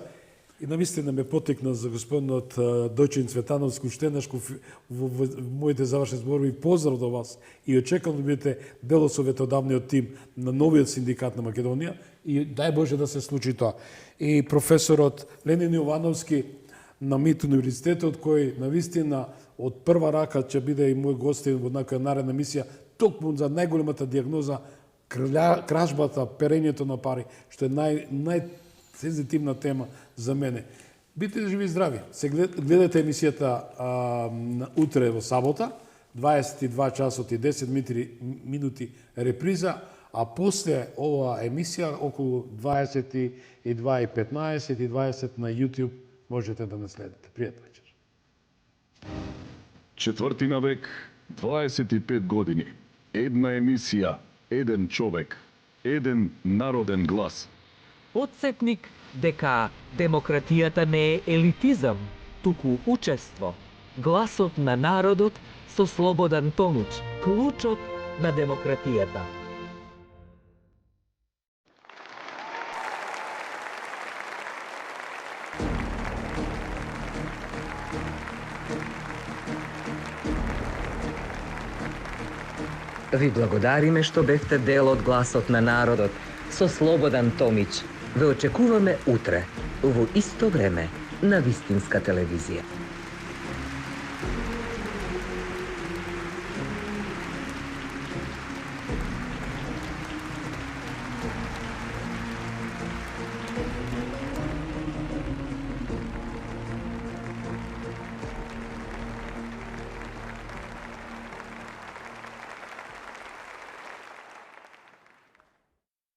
И навистина ме потекна за господинот Дојчин Цветановски, уште еднаш во моите завршни зборови поздрав до вас и очекувам да бидете дел од советодавниот тим на новиот синдикат на Македонија и дај Боже да се случи тоа. И професорот Ленин Јовановски на МИТ универзитетот, кој навистина од прва рака ќе биде и мој гостин во некоја наредна емисија, токму за најголемата дијагноза, кражбата, перењето на пари, што е најсензитивна тема за мене. Бите живи и здрави. Се гледате емисијата утре во сабота, 22 часот и 10 минути реприза, а после оваа емисија околу 22:15 и 20 на YouTube можете да не следите. Пријатна вечер. Четвртина век, 25 години, една емисија, еден човек, еден народен глас. Подсетник дека демократијата не е елитизам, туку учество. Гласот на народот со Слободан Томич, клучот на демократијата. Ви благодариме што бевте дел од Гласот на народот со Слободан Томич. Ве очекуваме утре, во исто време, на Вистинска телевизија.